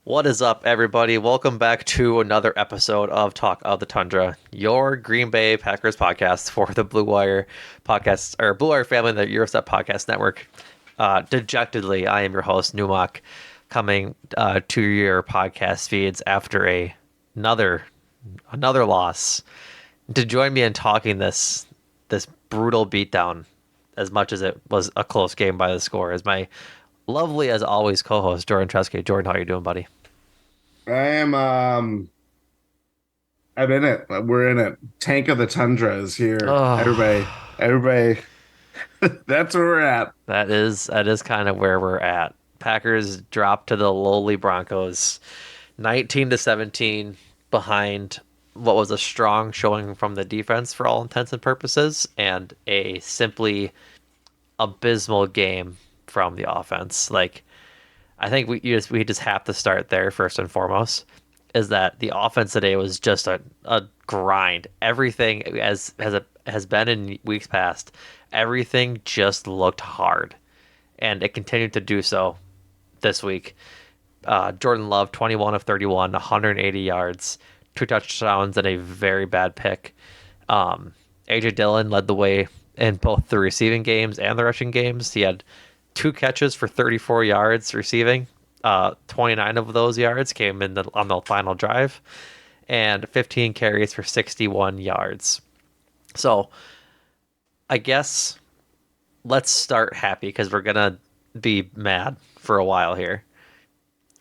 What is up, everybody? Welcome back to another episode of Talk of the Tundra, your Green Bay Packers podcast for the Blue Wire podcast or Blue Wire family, the Eurostep Podcast Network. Dejectedly, I am your host Numac, coming to your podcast feeds after another another loss. To join me in talking this brutal beatdown, as much as it was a close game by the score, is my lovely as always co-host Jordan Treske. Jordan, how you doing, buddy? I am I'm in it. We're in it. Tank of the Tundra is here. Everybody, Oh. everybody, that's where we're at. That is kind of where we're at. Packers dropped to the lowly Broncos, 19-17 behind what was a strong showing from the defense for all intents and purposes, and a simply abysmal game from the offense. Like I think we just have to start there first and foremost. Is that the offense today was just a grind. Everything has been in weeks past. Everything just looked hard, and it continued to do so this week. Jordan Love, 21 of 31, 180 yards, two touchdowns, and a very bad pick. AJ Dillon led the way in both the receiving games and the rushing games. He had two catches for 34 yards receiving. 29 of those yards came on the final drive, and 15 carries for 61 yards. So I guess let's start happy because we're gonna be mad for a while here.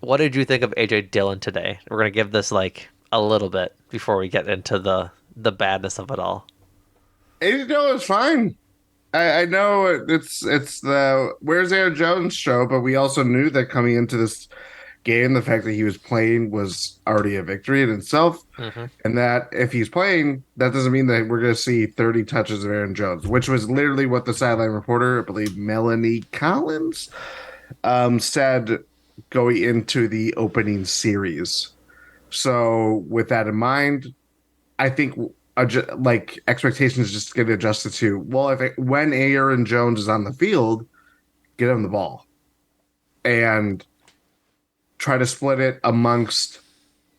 What did you think of AJ Dillon today? We're gonna give this like a little bit before we get into the badness of it all. AJ is fine. I know it's the Where's Aaron Jones show, but we also knew that coming into this game, the fact that he was playing was already a victory in itself. Mm-hmm. And that if he's playing, that doesn't mean that we're going to see 30 touches of Aaron Jones, which was literally what the sideline reporter, I believe Melanie Collins, said going into the opening series. So with that in mind, I think like expectations just get adjusted to, well, when Aaron Jones is on the field, get him the ball and try to split it amongst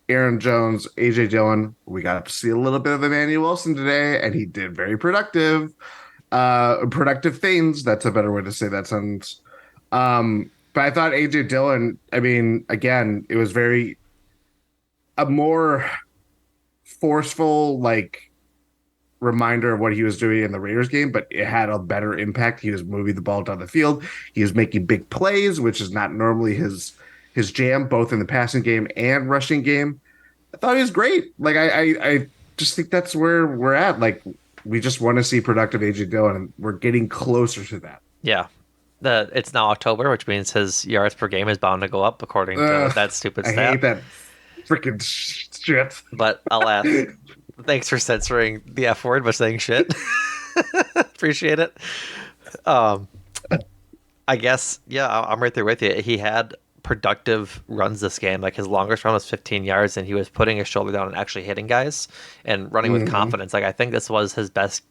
Aaron Jones, AJ Dillon. We got to see a little bit of Emmanuel Wilson today, and he did very productive things. That's a better way to say that sentence. But I thought AJ Dillon, I mean, again, it was very a more forceful, like reminder of what he was doing in the Raiders game, but it had a better impact. He was moving the ball down the field. He was making big plays, which is not normally his jam, both in the passing game and rushing game. I thought he was great. Like I just think that's where we're at. Like we just want to see productive AJ Dillon, and we're getting closer to that. Yeah. It's now October, which means his yards per game is bound to go up according to Ugh, that stupid I hate stat. that freaking shit. But alas, thanks for censoring the F word by saying shit. Appreciate it. Um, I guess, yeah, I'm right there with you. He had productive runs this game. Like his longest run was 15 yards, and he was putting his shoulder down and actually hitting guys and running with Hmm. confidence. Like I think this was his best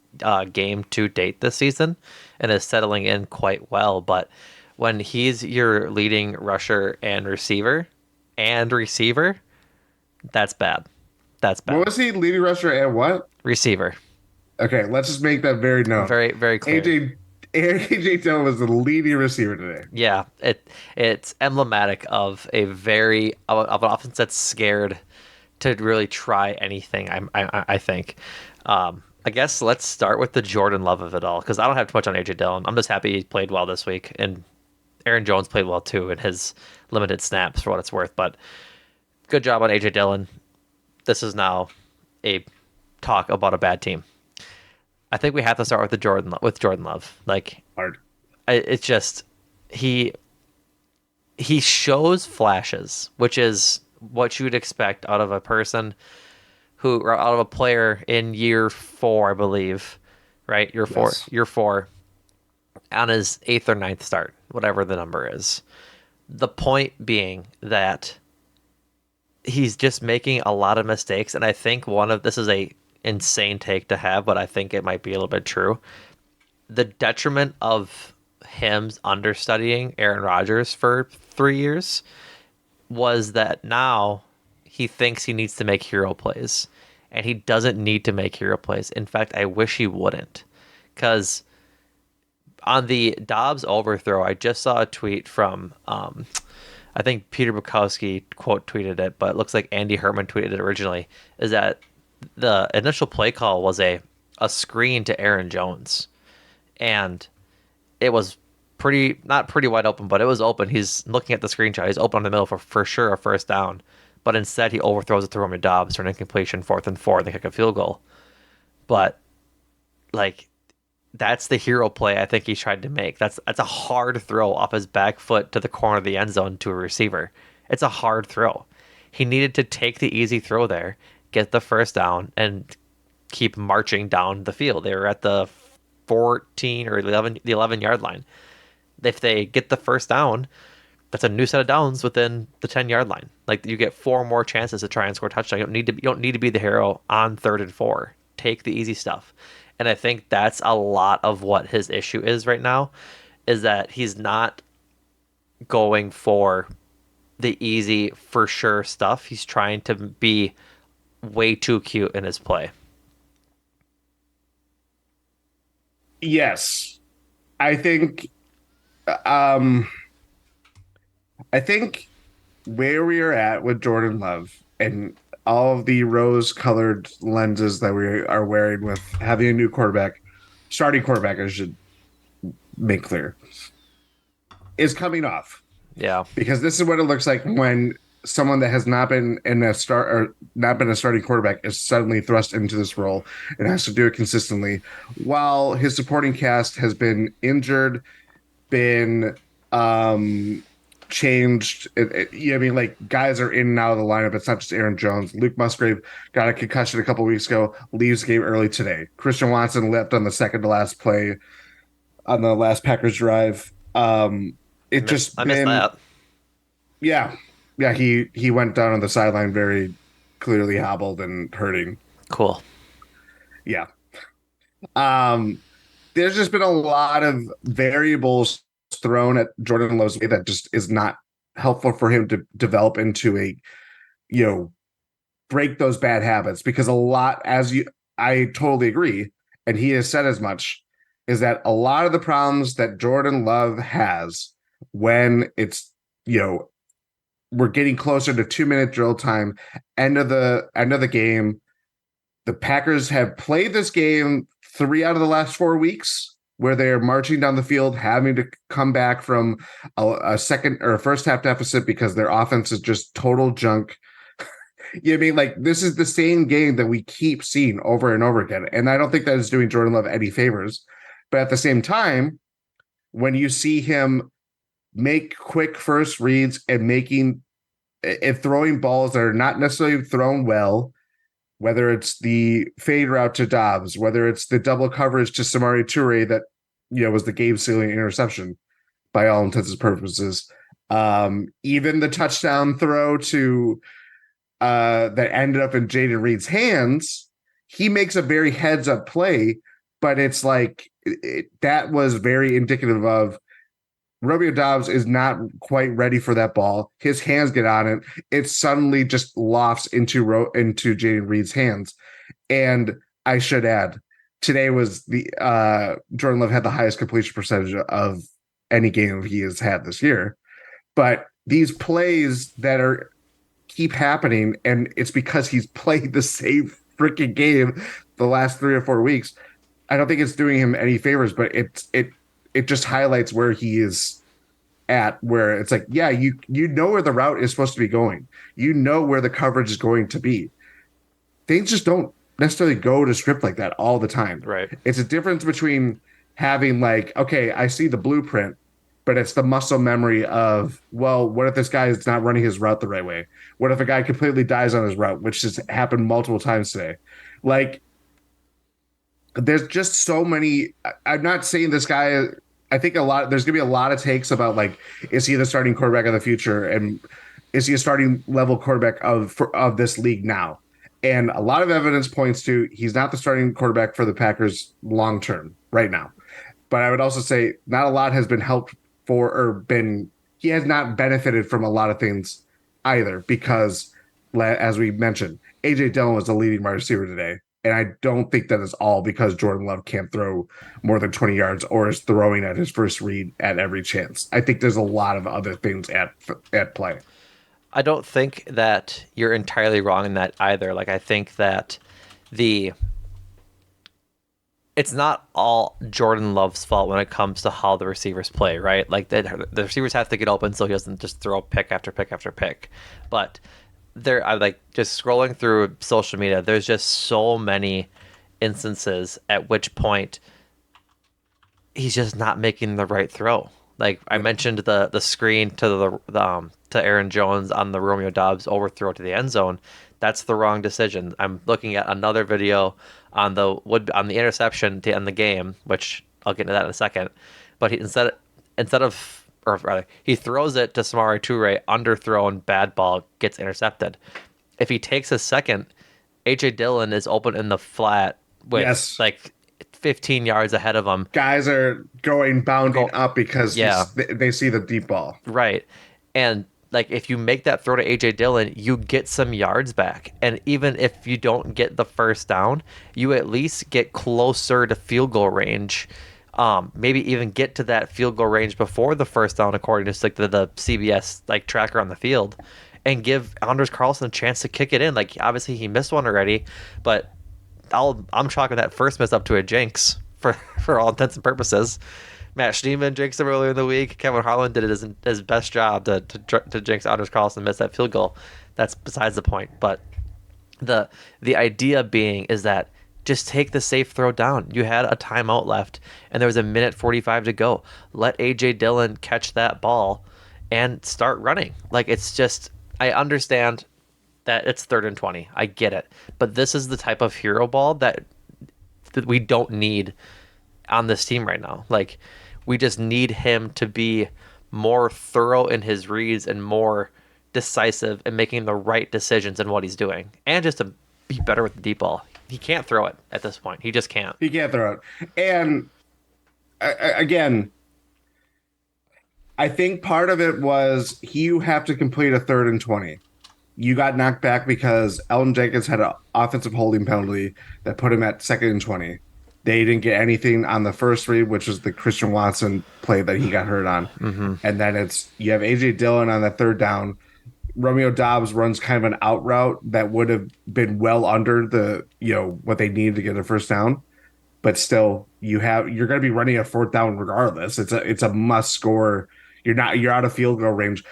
game to date this season, and is settling in quite well. But when he's your leading rusher and receiver, that's bad. That's bad. What was he leading rusher and what? Receiver, Okay, let's just make that very known. very very clear. AJ AJ Dillon was the leading receiver today. Yeah, it's emblematic of of an offense that's scared to really try anything. I think. I guess let's start with the Jordan Love of it all because I don't have too much on AJ Dillon. I'm just happy he played well this week, and Aaron Jones played well too in his limited snaps for what it's worth. But good job on AJ Dillon. This is now a talk about a bad team. I think we have to start with Jordan Love. Like Hard. it's just he he shows flashes, which is what you would expect out of a person or out of a player in year four, I believe. Right, Yes. year four, on his eighth or ninth start, whatever the number is. The point being that he's just making a lot of mistakes, and I think this is a insane take to have, but I think it might be a little bit true. The detriment of him understudying Aaron Rodgers for 3 years was that now he thinks he needs to make hero plays, and he doesn't need to make hero plays. In fact, I wish he wouldn't, because on the Dobbs overthrow, I just saw a tweet from I think Peter Bukowski quote tweeted it, but it looks like Andy Herman tweeted it originally. Is that the initial play call was a screen to Aaron Jones, and it was pretty not pretty wide open, but it was open. He's looking at the screenshot. He's open in the middle for sure a first down, but instead he overthrows it to Romeo Dobbs for an incompletion, 4th and 4, and they kick a field goal. But like that's the hero play I think he tried to make. That's a hard throw off his back foot to the corner of the end zone to a receiver. It's a hard throw. He needed to take the easy throw there, get the first down, and keep marching down the field. They were at the 14 or 11 yard line. If they get the first down, that's a new set of downs within the 10 yard line. Like you get four more chances to try and score a touchdown. You don't need to be the hero on 3rd and 4. Take the easy stuff. And I think that's a lot of what his issue is right now, is that he's not going for the easy for sure stuff. He's trying to be way too cute in his play. Yes. I think um I think where we are at with Jordan Love and all of the rose-colored lenses that we are wearing with having a new quarterback, starting quarterback, I should make clear, is coming off. Yeah. Because this is what it looks like when someone that has not been in a start or not been a starting quarterback is suddenly thrust into this role and has to do it consistently, while his supporting cast has been injured, been changed. I mean, like guys are in and out of the lineup. It's not just Aaron Jones. Luke Musgrave got a concussion a couple weeks ago, leaves the game early today. Christian Watson left on the second to last play on the last Packers drive. It just I missed been that. yeah, yeah. He went down on the sideline very clearly hobbled and hurting. Cool. Yeah. Um, there's just been a lot of variables thrown at Jordan Love's way that just is not helpful for him to develop into a, you know, break those bad habits. Because a lot, I totally agree, and he has said as much, is that a lot of the problems that Jordan Love has when it's, we're getting closer to 2-minute drill time, end of the game. The Packers have played this game 3 out of the last 4 weeks, where they're marching down the field, having to come back from a second or a first half deficit because their offense is just total junk. You know what I mean? Like, this is the same game that we keep seeing over and over again. And I don't think that is doing Jordan Love any favors. But at the same time, when you see him make quick first reads and throwing balls that are not necessarily thrown well, whether it's the fade route to Dobbs, whether it's the double coverage to Samari Toure that was the game-sealing interception by all intents and purposes. Even the touchdown throw to that ended up in Jaden Reed's hands, he makes a very heads-up play, but it's like that was very indicative of Romeo Dobbs is not quite ready for that ball. His hands get on it. It suddenly just lofts into Jaden Reed's hands. And I should add, today was the Jordan Love had the highest completion percentage of any game he has had this year. But these plays that keep happening, and it's because he's played the same freaking game the last 3 or 4 weeks. I don't think it's doing him any favors, but it just highlights where he is at, where it's like, yeah, you know where the route is supposed to be going. You know where the coverage is going to be. Things just don't necessarily go to script like that all the time. Right. It's a difference between having like, okay, I see the blueprint, but it's the muscle memory of, well, what if this guy is not running his route the right way? What if a guy completely dies on his route, which has happened multiple times today? Like, there's just so many. I'm not saying this guy. I think there's gonna be a lot of takes about, like, is he the starting quarterback of the future, and is he a starting level quarterback of this league now? And a lot of evidence points to he's not the starting quarterback for the Packers long term right now. But I would also say not a lot has been helped he has not benefited from a lot of things either because, as we mentioned, AJ Dillon was the leading wide receiver today. And I don't think that is all because Jordan Love can't throw more than 20 yards or is throwing at his first read at every chance. I think there's a lot of other things at play. I don't think that you're entirely wrong in that either. Like I think that the it's not all Jordan Love's fault when it comes to how the receivers play, right? Like the receivers have to get open so he doesn't just throw pick after pick after pick. But I like just scrolling through social media. There's just so many instances at which point he's just not making the right throw. Like I mentioned, the screen to to Aaron Jones on the Romeo Dobbs overthrow to the end zone. That's the wrong decision. I'm looking at another video on the interception to end the game, which I'll get into that in a second. But instead of or rather he throws it to Samari Toure, underthrown, bad ball, gets intercepted. If he takes a second, AJ Dillon is open in the flat with Yes. like 15 yards ahead of him. Guys are going bounding Go, up because yeah, they see the deep ball. right. And like if you make that throw to AJ Dillon, you get some yards back. And even if you don't get the first down, you at least get closer to field goal range. Maybe even get to that field goal range before the first down, according to like the CBS like tracker on the field, and give Anders Carlson a chance to kick it in. Like obviously he missed one already, but I'm chalking that first miss up to a jinx for all intents and purposes. Matt Schneeman jinxed him earlier in the week. Kevin Harlan did his best job to jinx Anders Carlson, miss that field goal. That's besides the point. But the idea being is that just take the safe throw down. You had a timeout left, and there was a minute 45 to go. Let AJ Dillon catch that ball and start running. Like it's just, I understand that it's 3rd and 20. I get it, but this is the type of hero ball that we don't need on this team right now. Like we just need him to be more thorough in his reads and more decisive in making the right decisions in what he's doing, and just to be better with the deep ball. He can't throw it at this point. He just can't. He can't throw it. And again, I think part of it was you have to complete a 3rd and 20. You got knocked back because Elton Jenkins had an offensive holding penalty that put him at 2nd and 20. They didn't get anything on the first read, which was the Christian Watson play that he got hurt on. Mm-hmm. And then you have AJ Dillon on the 3rd down. Romeo Dobbs runs kind of an out route that would have been well under what they needed to get a first down. But still, you're going to be running a 4th down regardless. It's a must score. You're out of field goal range.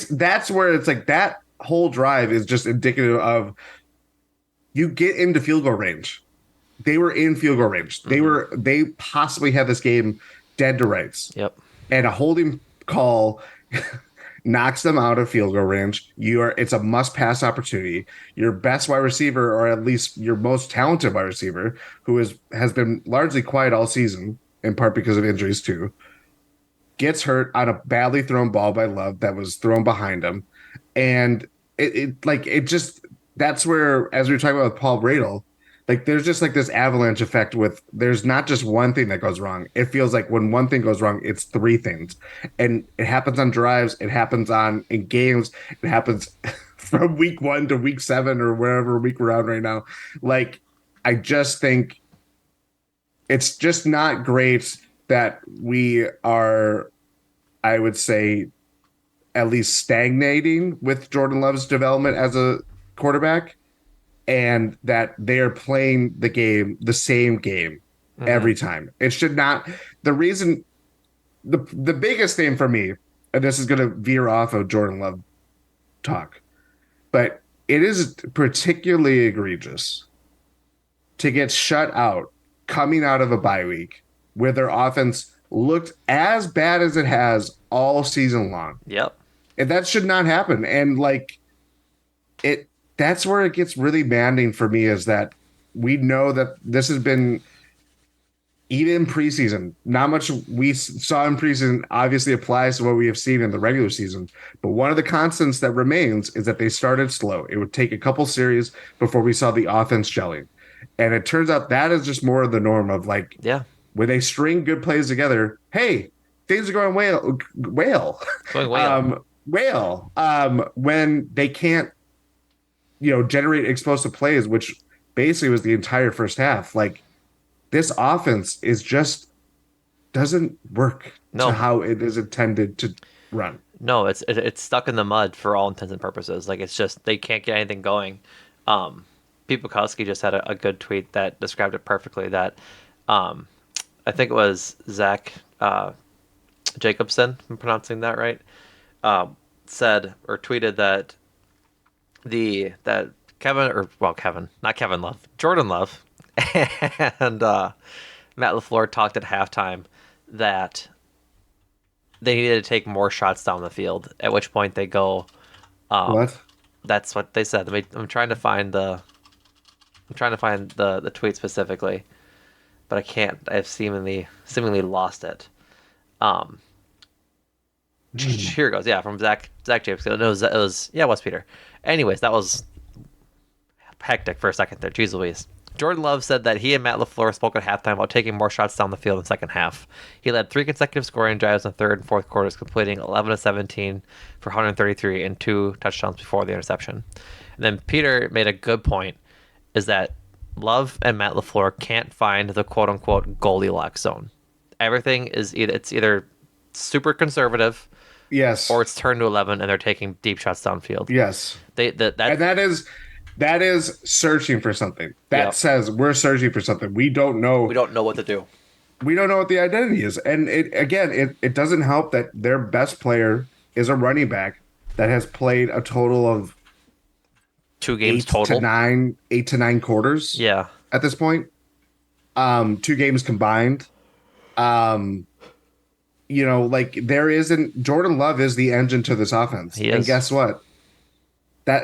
That's where it's like that whole drive is just indicative of you get into field goal range. They were in field goal range. They possibly had this game dead to rights. Yep. And a holding call knocks them out of field goal range. It's a must pass opportunity. Your best wide receiver, or at least your most talented wide receiver, who has been largely quiet all season, in part because of injuries too, gets hurt on a badly thrown ball by Love that was thrown behind him. And that's where, as we were talking about with Paul Bradle, like there's just like this avalanche effect there's not just one thing that goes wrong. It feels like when one thing goes wrong, it's 3 things. And it happens on drives, it happens in games, it happens from week 1 to week 7 or wherever week we're on right now. Like, I just think it's just not great that we are, I would say, at least stagnating with Jordan Love's development as a quarterback, and that they are playing the same game every time. It should not. The reason, the biggest thing for me, and this is going to veer off of Jordan Love talk, but it is particularly egregious to get shut out coming out of a bye week where their offense looked as bad as it has all season long. Yep. And that should not happen. And that's where it gets really maddening for me, is that we know that this has been, even in preseason, not much we saw in preseason obviously applies to what we have seen in the regular season. But one of the constants that remains is that they started slow. It would take a couple series before we saw the offense gelling. And it turns out that is just more of the norm of when they string good plays together, hey, things are going well. Going well. whale. When they can't, generate explosive plays, which basically was the entire first half. Like this offense is just doesn't work to No, how it is intended to run. no, it's stuck in the mud for all intents and purposes. Like it's just they can't get anything going. Um, Pete Bukowski just had a good tweet that described it perfectly. That um, I think it was Zach Jacobson, if I'm pronouncing that right, said or tweeted that that Kevin or well Kevin, not Kevin Love, Jordan Love, and Matt LaFleur talked at halftime that they needed to take more shots down the field. At which point they go, What? "That's what they said." I'm trying to find the tweet specifically, but I can't. I've seemingly lost it. Um, Hmm. Here it goes. Yeah, from Zach James. It was yeah, Wes Peter. Anyways, that was hectic for a second there. Jeez Louise. Jordan Love said that he and Matt LaFleur spoke at halftime about taking more shots down the field in the second half. He led 3 consecutive scoring drives in the third and fourth quarters, completing 11 of 17 for 133 and 2 touchdowns before the interception. And then Peter made a good point, is that Love and Matt LaFleur can't find the quote unquote Goldilocks zone. Everything is either super conservative or Yes. it's turned to 11 and they're taking deep shots downfield. Yes. They that And that that is searching for something. That yeah, says we're searching for something. We don't we know. don't know what to do. We don't know what the identity is. And it doesn't help that their best player is a running back that has played a total of 2 games total. 8 to 9 quarters Yeah, at this point. 2 games combined. Um, like there isn't Jordan Love is the engine to this offense. he And is. guess what? That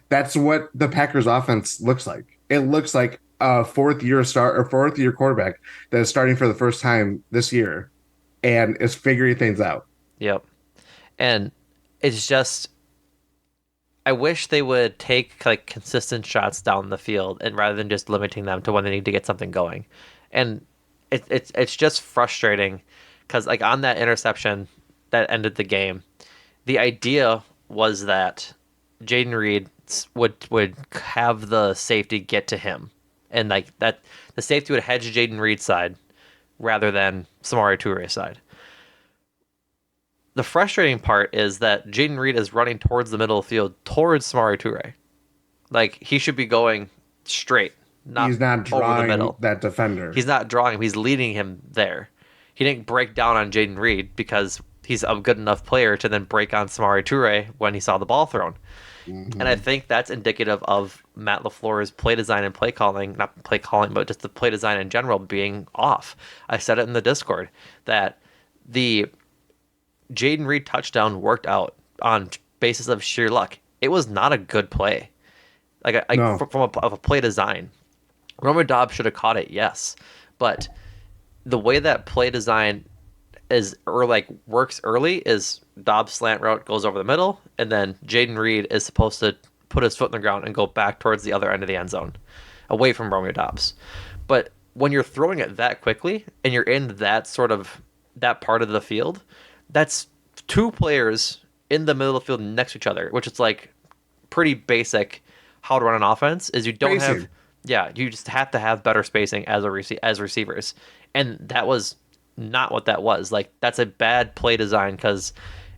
that's what the Packers offense looks like. It looks like a fourth year quarterback that is starting for the first time this year and is figuring things out. Yep. And it's just I wish they would take like consistent shots down the field and rather than just limiting them to when they need to get something going. And it's just frustrating because like on that interception that ended the game, the idea was that Jaden Reed would have the safety get to him, and like that the safety would hedge Jaden Reed's side rather than Samari Toure's side. The frustrating part is that Jaden Reed is running towards the middle of the field towards Samari Toure. Like he should be going straight, not He's not over the drawing middle. that defender. He's not drawing him, he's leading him there. He didn't break down on Jaden Reed because he's a good enough player to then break on Samari Toure when he saw the ball thrown. And I Mhm. think that's indicative of Matt LaFleur's play design and play calling, not play calling, but just the play design in general being off. I said it in the Discord that the Jaden Reed touchdown worked out on basis of sheer luck. It was not a good play. Like No. from a play design. Romeo Dobbs should have caught it, yes. But the way that play design is or like works early is Dobbs slant route goes over the middle, and then Jaden Reed is supposed to put his foot in the ground and go back towards the other end of the end zone, away from Romeo Dobbs. But when you're throwing it that quickly and you're in that part of the field, that's two players in the middle of the field next to each other, which is like pretty basic how to run an offense is you don't have Spacing. yeah, you just have to have better spacing as receivers. And that was not what that was. Like that's a bad play design because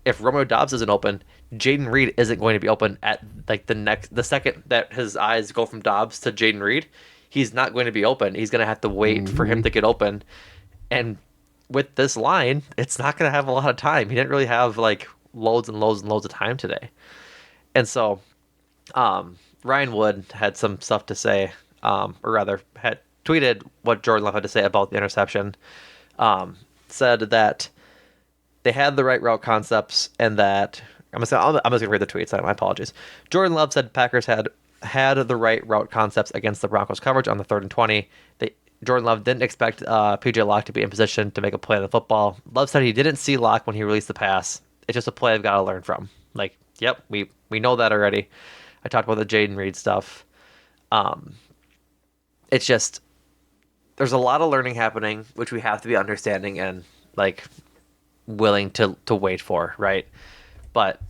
if Romeo Dobbs isn't open, Jaden Reed isn't going to be open at like the second that his eyes go from Dobbs to Jaden Reed, he's not going to be open. He's going to have to wait for him Hmm. to get open. And with this line, it's not going to have a lot of time. He didn't really have like loads and loads and loads of time today. And so Ryan Wood had some stuff to say, or rather had tweeted what Jordan Love had to say about the interception. Said that they had the right route concepts and that I'm just gonna read the tweets. My apologies. Jordan Love said Packers had the right route concepts against the Broncos coverage on the 3rd and 20. Jordan Love didn't expect PJ Locke to be in position to make a play on the football. Love said he didn't see Locke when he released the pass. It's just a play I've got to learn from. Like, yep, we know that already. I talked about the Jaden Reed stuff. Um, it's just there's a lot of learning happening, which we have to be understanding and like willing to wait for, right? but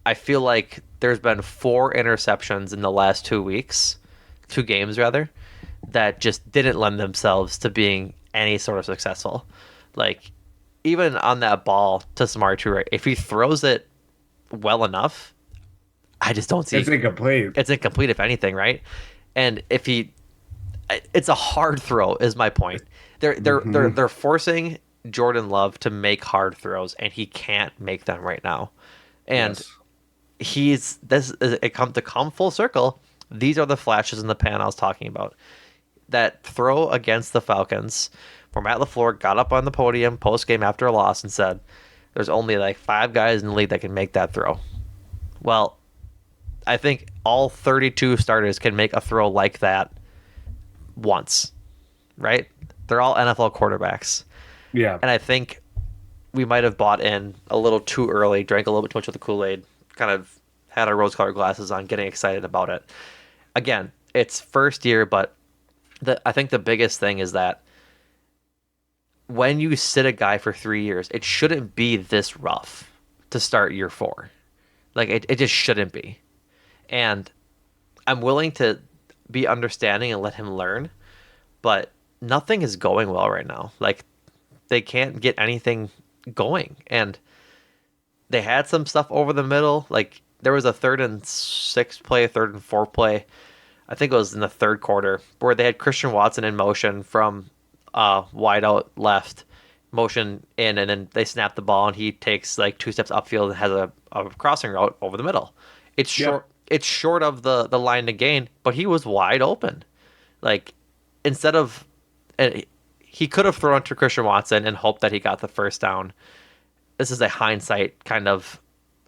I feel like there's been 4 interceptions in the last 2 weeks, 2 games rather, that just didn't lend themselves to being any sort of successful. Like even on that ball to Samari Toure, if he throws it well enough, I just don't It's see incomplete. it's incomplete if anything, right? And if he, it's a hard throw, is my point. They're forcing Jordan Love to make hard throws, and he can't make them right now. And Yes. he's this it come to come full circle. These are the flashes in the pan I was talking about. That throw against the Falcons, where Matt LaFleur got up on the podium post game after a loss and said, "There's only like 5 guys in the league that can make that throw." Well, I think all 32 starters can make a throw like that once, right? They're all NFL quarterbacks. Yeah. And I think we might have bought in a little too early, drank a little bit too much of the Kool-Aid, kind of had our rose-colored glasses on, getting excited about it. Again, it's first year, but I think the biggest thing is that when you sit a guy for 3 years, it shouldn't be this rough to start year 4. Like it just shouldn't be. And I'm willing to be understanding and let him learn, but nothing is going well right now. Like they can't get anything going. And they had some stuff over the middle. Like there was a 3rd and 6 play, 3rd and 4 play. I think it was in the third quarter where they had Christian Watson in motion from wide out left, motion in, and then they snap the ball and he takes like 2 steps upfield and has a crossing route over the middle. It's Yep. short. It's short of the line to gain, but he was wide open. Like instead of, and he could have thrown to Christian Watson and hoped that he got the first down. This is a hindsight kind of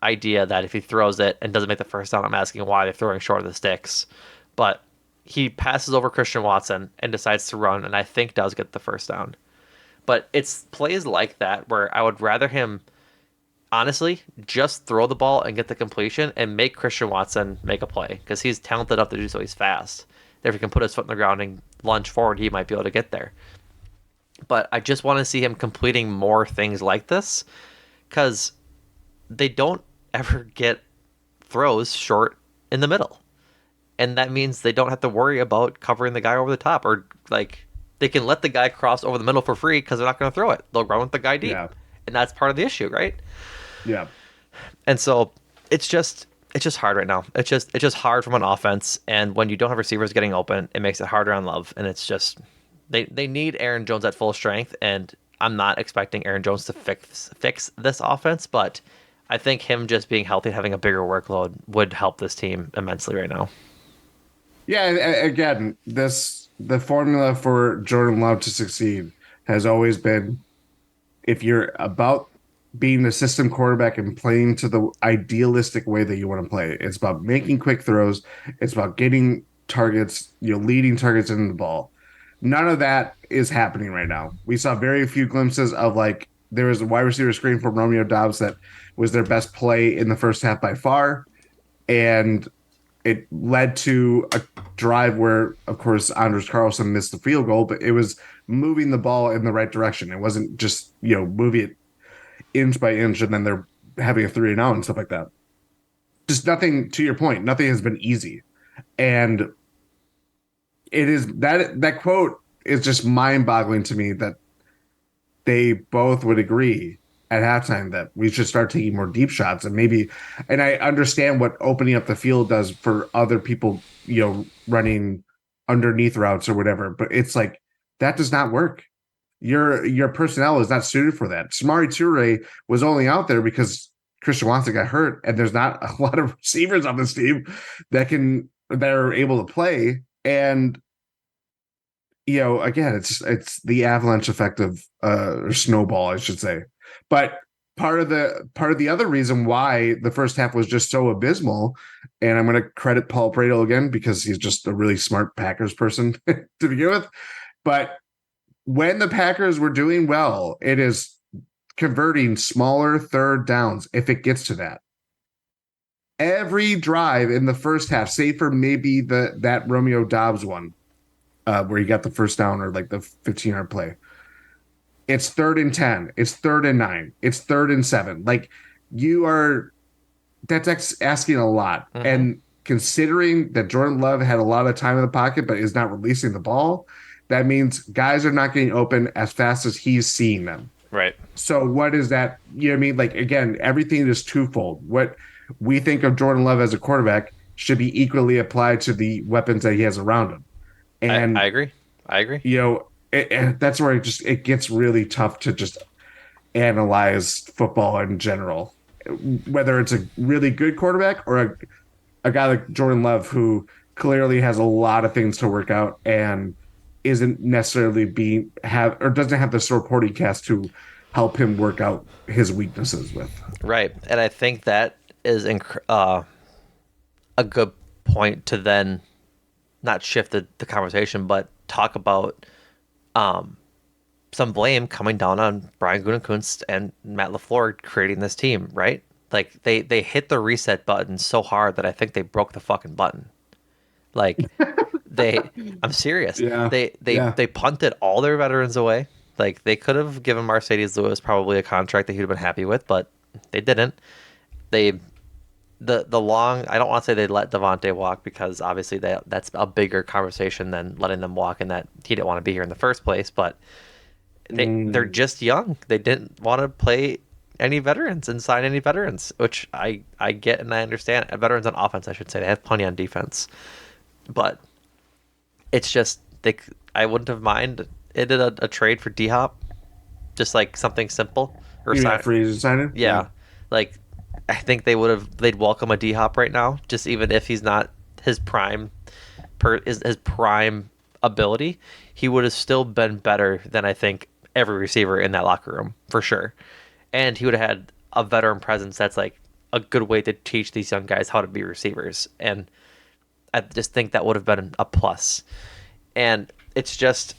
idea that if he throws it and doesn't make the first down, I'm asking why they're throwing short of the sticks. But he passes over Christian Watson and decides to run, and I think does get the first down. But it's plays like that where I would rather him honestly just throw the ball and get the completion and make Christian Watson make a play because he's talented enough to do so. He's fast. If he can put his foot in the ground and lunge forward, he might be able to get there. But I just want to see him completing more things like this because they don't ever get throws short in the middle. And that means they don't have to worry about covering the guy over the top or like they can let the guy cross over the middle for free because they're not going to throw it. They'll run with the guy deep. Yeah. And that's part of the issue, right? Yeah. And so it's just hard right now. It's just hard from an offense, and when you don't have receivers getting open, it makes it harder on Love. And it's just they need Aaron Jones at full strength, and I'm not expecting Aaron Jones to fix this offense, but I think him just being healthy, having a bigger workload would help this team immensely right now. Yeah, again, the formula for Jordan Love to succeed has always been if you're about being the system quarterback and playing to the idealistic way that you want to play. It's about making quick throws. It's about getting targets, leading targets into the ball. None of that is happening right now. We saw very few glimpses of like there was a wide receiver screen from Romeo Dobbs that was their best play in the first half by far. And it led to a drive where, of course, Anders Carlson missed the field goal, but it was moving the ball in the right direction. It wasn't just, moving it inch by inch and then they're having a 3-and-out and stuff like that. Just nothing, to your point, nothing has been easy. And it is that quote is just mind boggling to me that they both would agree at halftime that we should start taking more deep shots and I understand what opening up the field does for other people, running underneath routes or whatever, but it's like that does not work. Your personnel is not suited for that. Samari Toure was only out there because Christian Watson got hurt, and there's not a lot of receivers on this team that are able to play. And again, it's the avalanche effect of or snowball, I should say. But part of the other reason why the first half was just so abysmal, and I'm going to credit Paul Pradel again because he's just a really smart Packers person to begin with. But when the Packers were doing well, it is converting smaller third downs if it gets to that. Every drive in the first half, save for maybe that Romeo Dobbs one, where he got the first down or like the 15-yard play. It's 3rd and 10. It's 3rd and 9. It's 3rd and 7. Like you are asking a lot. Hmm. And considering that Jordan Love had a lot of time in the pocket but is not releasing the ball, that means guys are not getting open as fast as he's seeing them. Right. So what is that? You know what I mean? Like again, everything is twofold. What we think of Jordan Love as a quarterback should be equally applied to the weapons that he has around him. I And agree. I agree. and that's where it gets really tough to just analyze football in general, whether it's a really good quarterback or a guy like Jordan Love who clearly has a lot of things to work out and isn't necessarily being have or doesn't have the supporting cast to help him work out his weaknesses with. Right. And I think that is a good point to then not shift the conversation, but talk about some blame coming down on Brian Gutekunst and Matt LaFleur creating this team, right? Like they hit the reset button so hard that I think they broke the fucking button. Like they I'm serious. Yeah, They yeah. they punted all their veterans away. Like they could have given Mercedes Lewis probably a contract that he'd have been happy with, but they didn't. They the long I don't want to say they let Devontae walk because obviously that's a bigger conversation than letting them walk and that he didn't want to be here in the first place, but they're Mm. just young. They didn't want to play any veterans and sign any veterans, which I get and I understand. Veterans on offense, I should say. They have plenty on defense, but it's just I wouldn't have mind it did a trade for D Hop, just like something simple or You mean sign. that free agent signing? Yeah. Yeah, like I think they'd welcome a D Hop right now, just even if he's not his prime his prime ability, he would have still been better than I think every receiver in that locker room for sure. And he would have had a veteran presence that's like a good way to teach these young guys how to be receivers. And I just think that would have been a plus. And it's just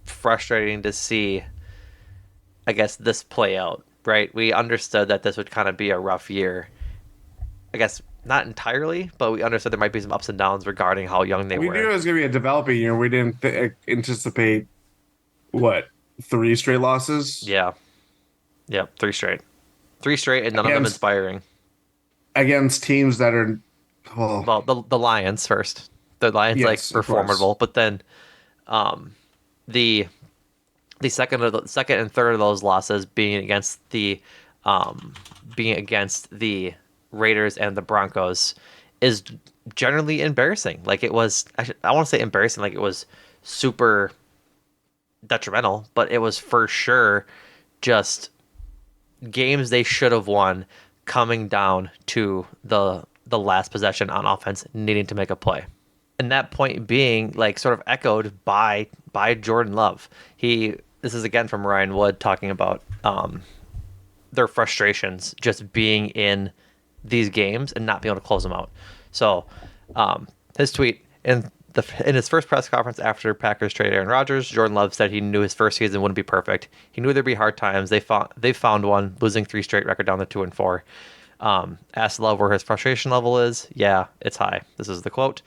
frustrating to see I guess this play out, right? We understood that this would kind of be a rough year. I guess not entirely, but we understood there might be some ups and downs regarding how young they We knew were. it was going to be a developing year. We didn't anticipate what, three straight losses Yeah. Yep. Three straight. Three straight and none of them against inspiring. teams that are, well, Well, the Lions first. The Lions like yes, were of course. formidable, but then the the second and third of those losses um being against the Raiders and the Broncos is generally embarrassing. Like it was I want to say embarrassing like it was super detrimental, but it was for sure just games they should have won coming down to the last possession on offense needing to make a play. And that point being like sort of echoed by Jordan Love. This is again from Ryan Wood talking about their frustrations just being in these games and not being able to close them out. So his tweet in his first press conference after Packers traded Aaron Rodgers, Jordan Love said he knew his first season wouldn't be perfect. He knew there'd be hard times. They found one, losing three straight, record down to 2-4. Asked Love where his frustration level is. Yeah, it's high. This is the quote.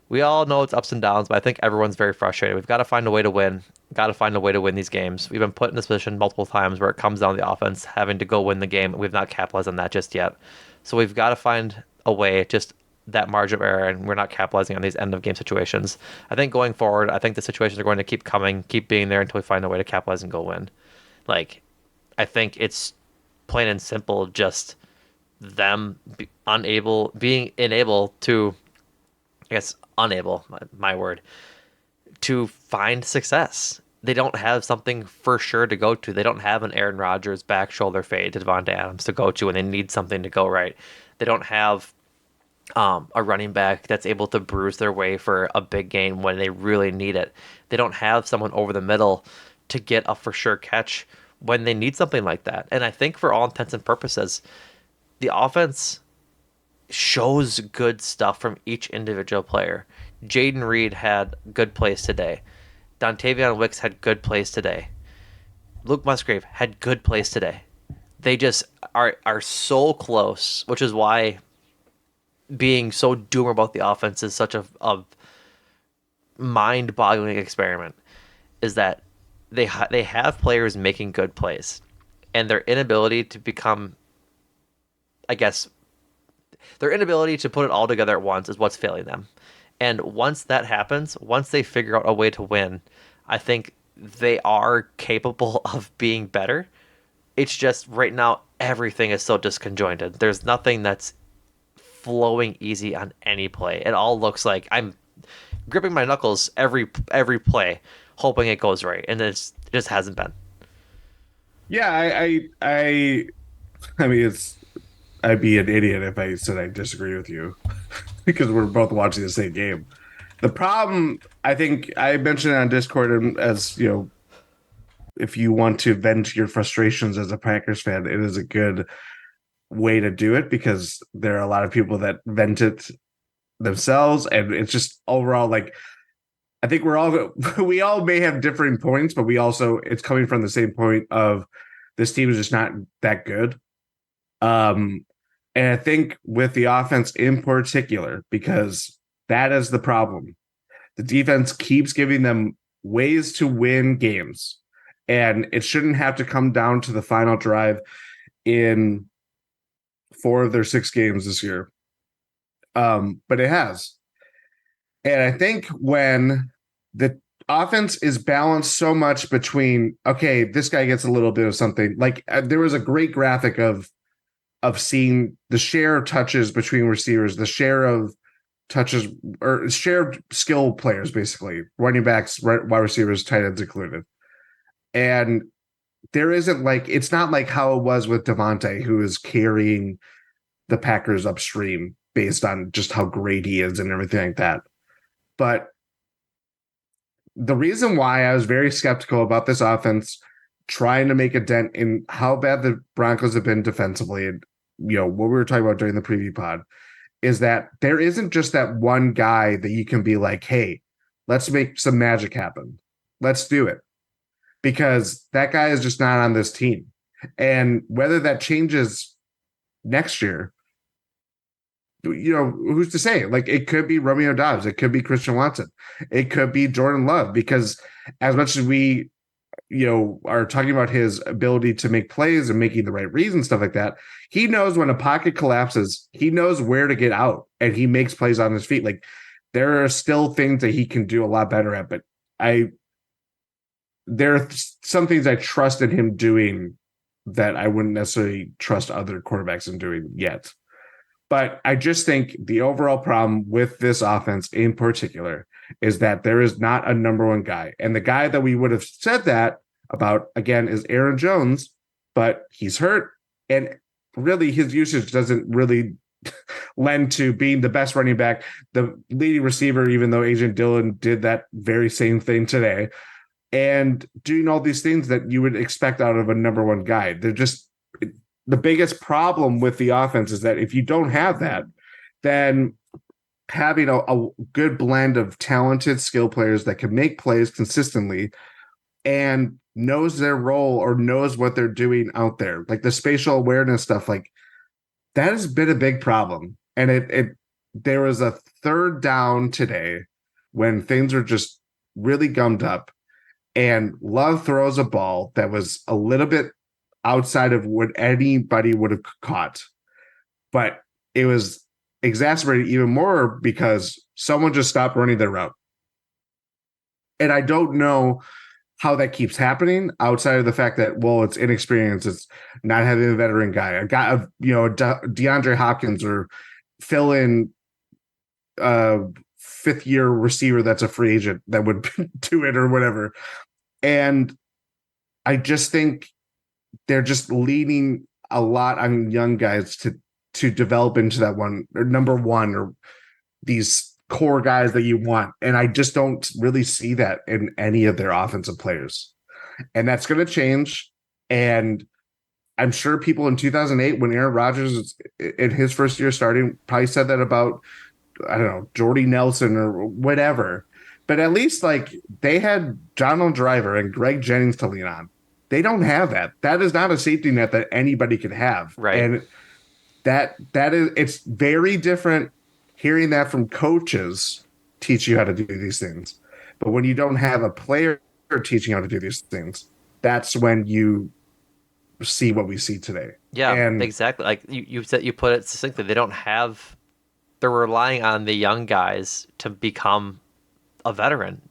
We all know it's ups and downs, but I think everyone's very frustrated. We've got to find a way to win. Got to find a way to win these games. We've been put in this position multiple times where it comes down to the offense having to go win the game. We've not capitalized on that just yet. So we've got to find a way, just that margin of error, and we're not capitalizing on these end of game situations. I think going forward, I think the situations are going to keep coming, keep being there until we find a way to capitalize and go win. Like, I think it's plain and simple, just them being unable to, I guess, unable, my word, to find success. They don't have something for sure to go to. They don't have an Aaron Rodgers back shoulder fade to Devontae Adams to go to, and they need something to go right. They don't have a running back that's able to bruise their way for a big game when they really need it. They don't have someone over the middle to get a for sure catch when they need something like that. And I think for all intents and purposes, the offense shows good stuff from each individual player. Jaden Reed had good plays today. Dontavion Wicks had good plays today. Luke Musgrave had good plays today. They just are so close, which is why being so doomer about the offense is such a mind-boggling experiment. Is that they have players making good plays, and their inability to become I guess their inability to put it all together at once is what's failing them. And once that happens, once they figure out a way to win, I think they are capable of being better. It's just right now everything is so disconjointed. There's nothing that's flowing easy on any play. It all looks like I'm gripping my knuckles every play, hoping it goes right, and it just hasn't been. Yeah, I mean, I'd be an idiot if I said I disagree with you because we're both watching the same game. The problem, I think, I mentioned it on Discord, and as you know, if you want to vent your frustrations as a Packers fan, it is a good way to do it because there are a lot of people that vent it themselves, and it's just overall like I think we're all we all may have differing points, but we also it's coming from the same point of this team is just not that good. Um, and I think with the offense in particular, because that is the problem. The defense keeps giving them ways to win games, and it shouldn't have to come down to the final drive in 4 of their 6 games this year. But it has. And I think when the offense is balanced so much between, okay, this guy gets a little bit of something. Like there was a great graphic of seeing the share of touches between receivers, the share of touches or share of skill players, basically running backs, wide receivers, tight ends included. And there isn't like it's not like how it was with Devontae, who is carrying the Packers upstream based on just how great he is and everything like that. But the reason why I was very skeptical about this offense trying to make a dent in how bad the Broncos have been defensively, and what we were talking about during the preview pod, is that there isn't just that one guy that you can be like, hey, let's make some magic happen. Let's do it. Because that guy is just not on this team. And whether that changes next year, who's to say? Like it could be Romeo Dobbs, it could be Christian Watson, it could be Jordan Love, because as much as we, are talking about his ability to make plays and making the right reads and stuff like that, he knows when a pocket collapses, he knows where to get out and he makes plays on his feet. Like there are still things that he can do a lot better at, but there are some things I trust in him doing that I wouldn't necessarily trust other quarterbacks in doing yet. But I just think the overall problem with this offense in particular is that there is not a number one guy. And the guy that we would have said that about, again, is Aaron Jones, but he's hurt. And really, his usage doesn't really lend to being the best running back, the leading receiver, even though Agent Dillon did that very same thing today, and doing all these things that you would expect out of a number one guy. They're just the biggest problem with the offense is that if you don't have that, then having a good blend of talented skill players that can make plays consistently and knows their role or knows what they're doing out there, like the spatial awareness stuff, like that has been a big problem. And it there was a third down today when things are just really gummed up, and Love throws a ball that was a little bit outside of what anybody would have caught. But it was exacerbated even more because someone just stopped running their route. And I don't know how that keeps happening outside of the fact that, well, it's inexperience. It's not having a veteran guy, a guy of, DeAndre Hopkins or fill in fifth year receiver that's a free agent that would do it or whatever. And I just think they're just leaning a lot on young guys to develop into that one or number one or these core guys that you want. And I just don't really see that in any of their offensive players. And that's going to change. And I'm sure people in 2008, when Aaron Rodgers was in his first year starting, probably said that about, I don't know, Jordy Nelson or whatever. But at least like they had Donald Driver and Greg Jennings to lean on. They don't have that. That is not a safety net that anybody could have. Right. And that is it's very different hearing that from coaches teach you how to do these things. But when you don't have a player teaching how to do these things, that's when you see what we see today. Yeah, And exactly. Like you said, you put it succinctly. They're relying on the young guys to become a veteran,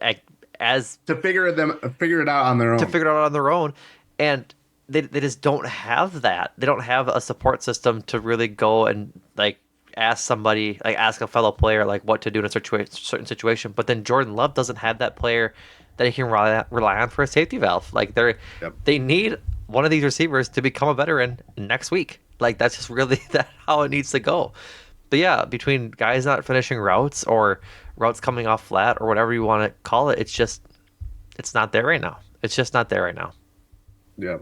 a- as to figure it out on their to own. figure it out on their own, and they just don't have that. They don't have a support system to really go and like ask a fellow player like what to do in a certain situation. But then Jordan Love doesn't have that player that he can rely on for a safety valve. Like Yep. they need one of these receivers to become a veteran next week. Like that's just really that how it needs to go. But yeah, between guys not finishing routes or routes coming off flat or whatever you want to call it, it's not there right now. It's just not there right now. Yeah.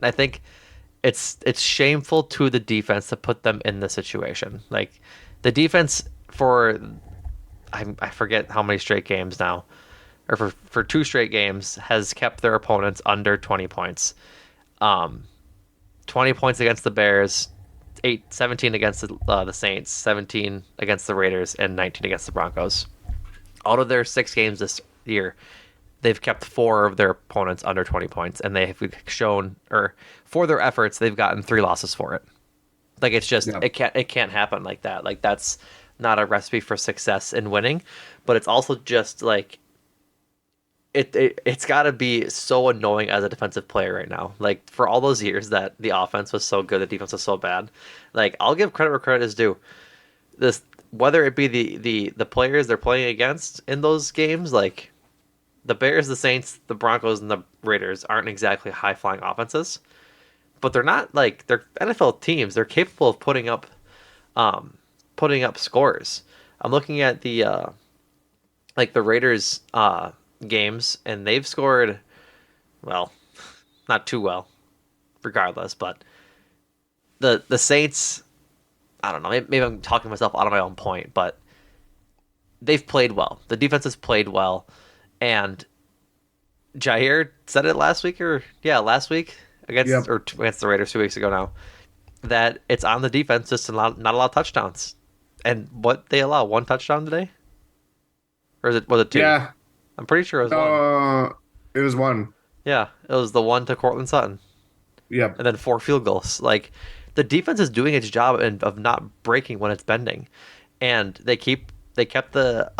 I think it's shameful to the defense to put them in this situation. Like the defense for I forget how many straight games now, or for two straight games has kept their opponents under 20 points. Um, 20 points against the Bears, 17 against the Saints, 17 against the Raiders, and 19 against the Broncos. Out of their 6 games this year, they've kept 4 of their opponents under 20 points, and they've shown, or for their efforts, they've gotten 3 losses for it. Like it's just Yeah. it can't happen like that. Like that's not a recipe for success in winning, but it's also just like it's got to be so annoying as a defensive player right now. Like for all those years that the offense was so good, the defense was so bad. Like I'll give credit where credit is due. This whether it be the players they're playing against in those games, like the Bears, the Saints, the Broncos, and the Raiders aren't exactly high flying offenses, but they're not like they're NFL teams. They're capable of putting up scores. I'm looking at the like the Raiders games, and they've scored well, not too well, regardless. But the Saints, I don't know. Maybe I'm talking myself out of my own point, but they've played well. The defense has played well, and Jair said it last week, or yeah, last week Yep. against the Raiders 2 weeks ago now, that it's on the defense just to not allow touchdowns. And what they allow 1 touchdown today, or was it 2? Yeah. I'm pretty sure it was 1. No, it was one. Yeah, it was the one to Cortland Sutton, Yep. and then 4 field goals. Like the defense is doing its job of not breaking when it's bending, and they kept they kept the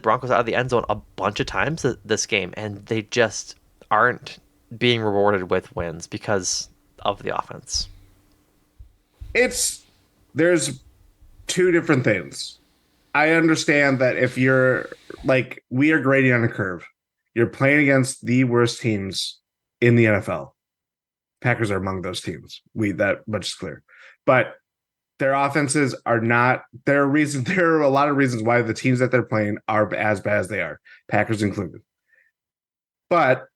Broncos out of the end zone a bunch of times this game, and they just aren't being rewarded with wins because of the offense. It's there's two different things. I understand that if you're like we are grading on a curve, you're playing against the worst teams in the NFL. Packers are among those teams. We that much is clear. But their offenses are not there are reasons there are a lot of reasons why the teams that they're playing are as bad as they are, Packers included. But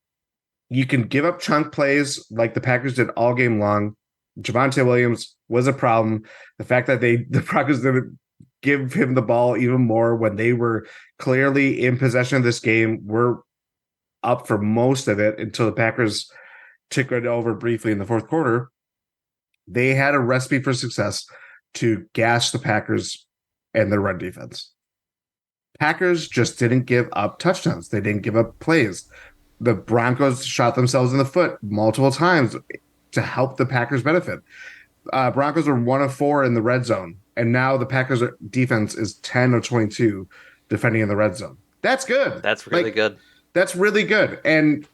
you can give up chunk plays like the Packers did all game long. Javonte Williams was a problem. The fact that the Broncos didn't give him the ball even more when they were clearly in possession of this game, were up for most of it until the Packers took it over briefly in the fourth quarter. They had a recipe for success to gash the Packers and their run defense. Packers just didn't give up touchdowns. They didn't give up plays. The Broncos shot themselves in the foot multiple times to help the Packers benefit. Broncos were 1 of 4 in the red zone, and now the Packers defense is 10 of 22 defending in the red zone. That's good. That's really Like good. that's really good. And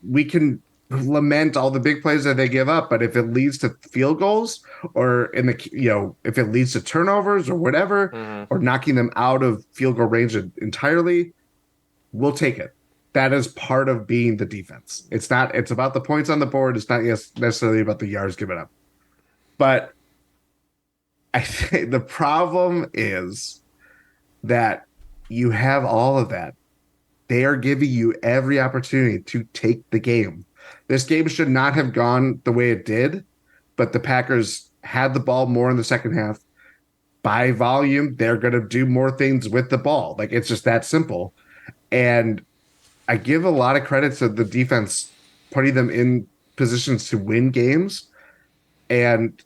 we can lament all the big plays that they give up, but if it leads to field goals or if it leads to turnovers or whatever, Hmm. or knocking them out of field goal range entirely, we'll take it. That is part of being the defense. It's about the points on the board. It's not necessarily about the yards given up. But I think the problem is that you have all of that. They are giving you every opportunity to take the game. This game should not have gone the way it did, but the Packers had the ball more in the second half. By volume, they're going to do more things with the ball. Like it's just that simple. And I give a lot of credit to the defense putting them in positions to win games. And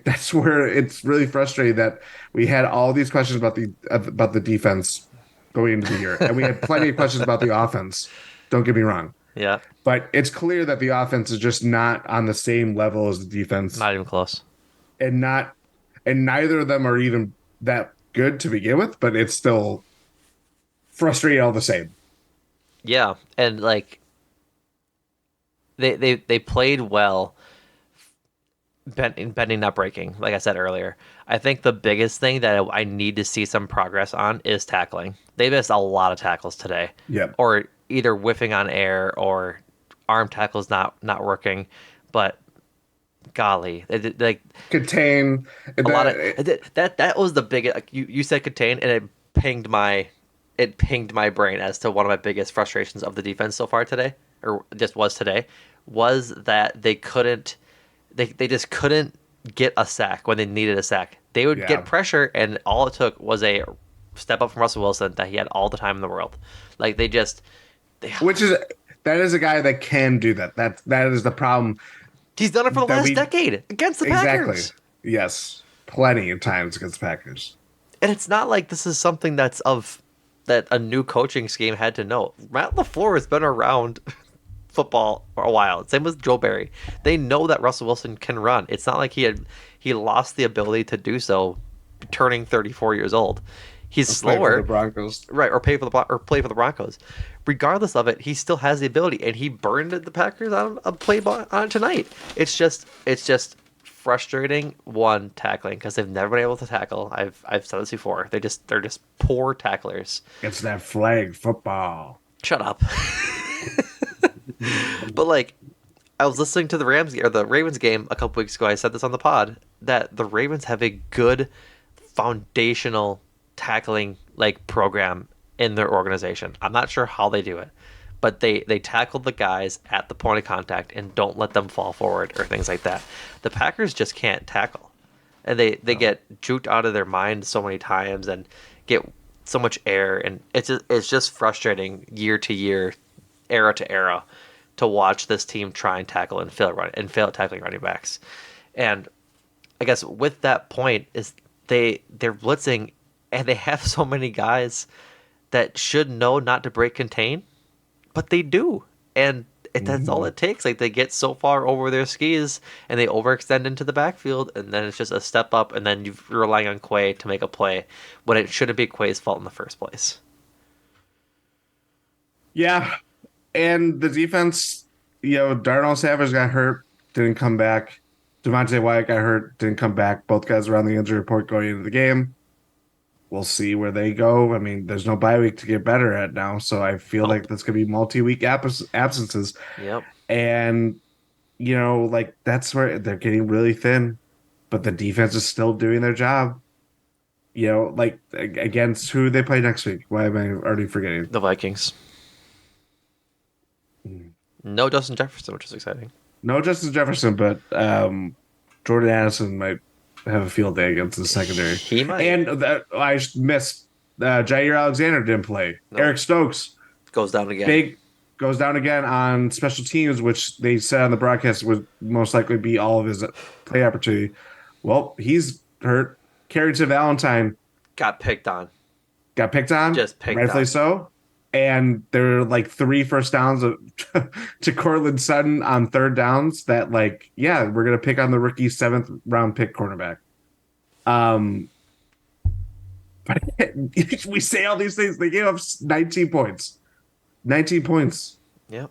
that's where it's really frustrating that we had all these questions about the defense going into the year, and we had plenty of questions about the offense. Don't get me wrong, Yeah, But it's clear that the offense is just not on the same level as the defense, not even close. and not, and neither of them are even that good to begin with. But it's still frustrating all the same. Yeah, and like they played well, bending not breaking. Like I said earlier, I think the biggest thing that I need to see some progress on is tackling. They missed a lot of tackles today, Yep. or either whiffing on air or arm tackles not working. But golly, like Contain a lot of that. that was the biggest. Like you said contain, and it pinged my brain as to one of my biggest frustrations of the defense so far today, or just was today, was that they just couldn't get a sack when they needed a sack. They would get Yeah. pressure, and all it took was a step up from Russell Wilson that he had all the time in the world. Like they, Which is that is a guy that can do that. That is the problem he's done it for the that last we decade against the exactly. Packers. Yes. Plenty of times against the Packers. And it's not like this is something that a new coaching scheme had to know. Matt LaFleur has been around football for a while. Same with Joe Barry. They know that Russell Wilson can run. It's not like he lost the ability to do so turning 34 years old. He's Let's play for the slower, Broncos. right, or play for the Broncos. Regardless of it, he still has the ability, and he burned the Packers on a play on tonight. It's just frustrating one tackling because they've never been able to tackle. I've said this before. They're just poor tacklers. It's that flag football. Shut up. But like, I was listening to the Ravens game a couple weeks ago. I said this on the pod that the Ravens have a good foundational tackling like program in their organization. I'm not sure how they do it, but they tackle the guys at the point of contact and don't let them fall forward or things like that. The Packers just can't tackle, and they get juked out of their mind so many times and get so much air, and it's just frustrating year to year, era to era, to watch this team try and tackle and fail at tackling running backs. And I guess with that point is they're blitzing and they have so many guys that should know not to break contain, but they do. And that's all Mhm. it takes. Like they get so far over their skis and they overextend into the backfield, and then it's just a step up, and then you're relying on Quay to make a play when it shouldn't be Quay's fault in the first place. Yeah. And the defense, Darnell Savage got hurt, didn't come back. Devontae Wyatt got hurt, didn't come back. Both guys were on the injury report going into the game. We'll see where they go. I mean, there's no bye week to get better at now, so I feel Nope. like that's going to be multi-week absences. Yep. And like that's where they're getting really thin, but the defense is still doing their job. Like against who they play next week. Why am I already forgetting? The Vikings. Hmm. No Justin Jefferson, which is exciting. No Justin Jefferson, but Jordan Addison might have a field day against the secondary. He might. And I missed Jair Alexander didn't play. Nope. Eric Stokes, Goes down again. big, goes down again on special teams, which they said on the broadcast would most likely be all of his play opportunity. Well, he's hurt. Carrington Valentine Got picked on. got picked on, Just picked rightfully on. so. And there are like 3 first downs to Cortland Sutton on third downs that yeah, we're gonna pick on the rookie 7th round pick cornerback. Um, but we say all these things. They gave up 19 points. 19 points. Yep.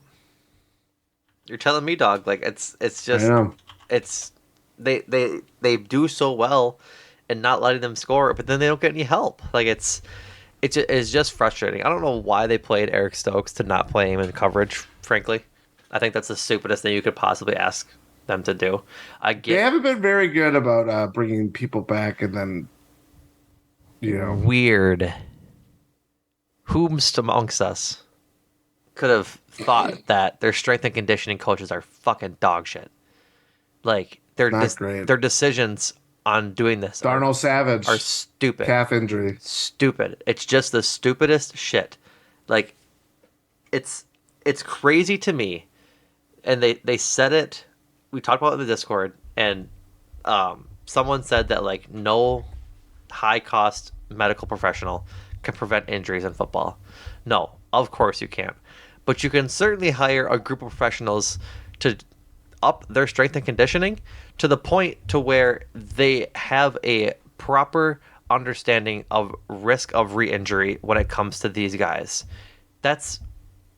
You're telling me, dog. Like it's I just know. it's they do so well and not letting them score, but then they don't get any help. Like it's just frustrating. I don't know why they played Eric Stokes to not play him in coverage. Frankly, I think that's the stupidest thing you could possibly ask them to do. I They get haven't been very good about bringing people back, and then weird. Whomst amongst us could have thought that their strength and conditioning coaches are fucking dog shit. Like not great. their decisions on doing this Darnell are Savage, stupid. calf injury. Stupid. It's just the stupidest shit. Like it's crazy to me. And they said it. We talked about it in the Discord, and someone said that like no high cost medical professional can prevent injuries in football. No, of course you can't. but you can certainly hire a group of professionals to up their strength and conditioning to the point to where they have a proper understanding of risk of re-injury when it comes to these guys. That's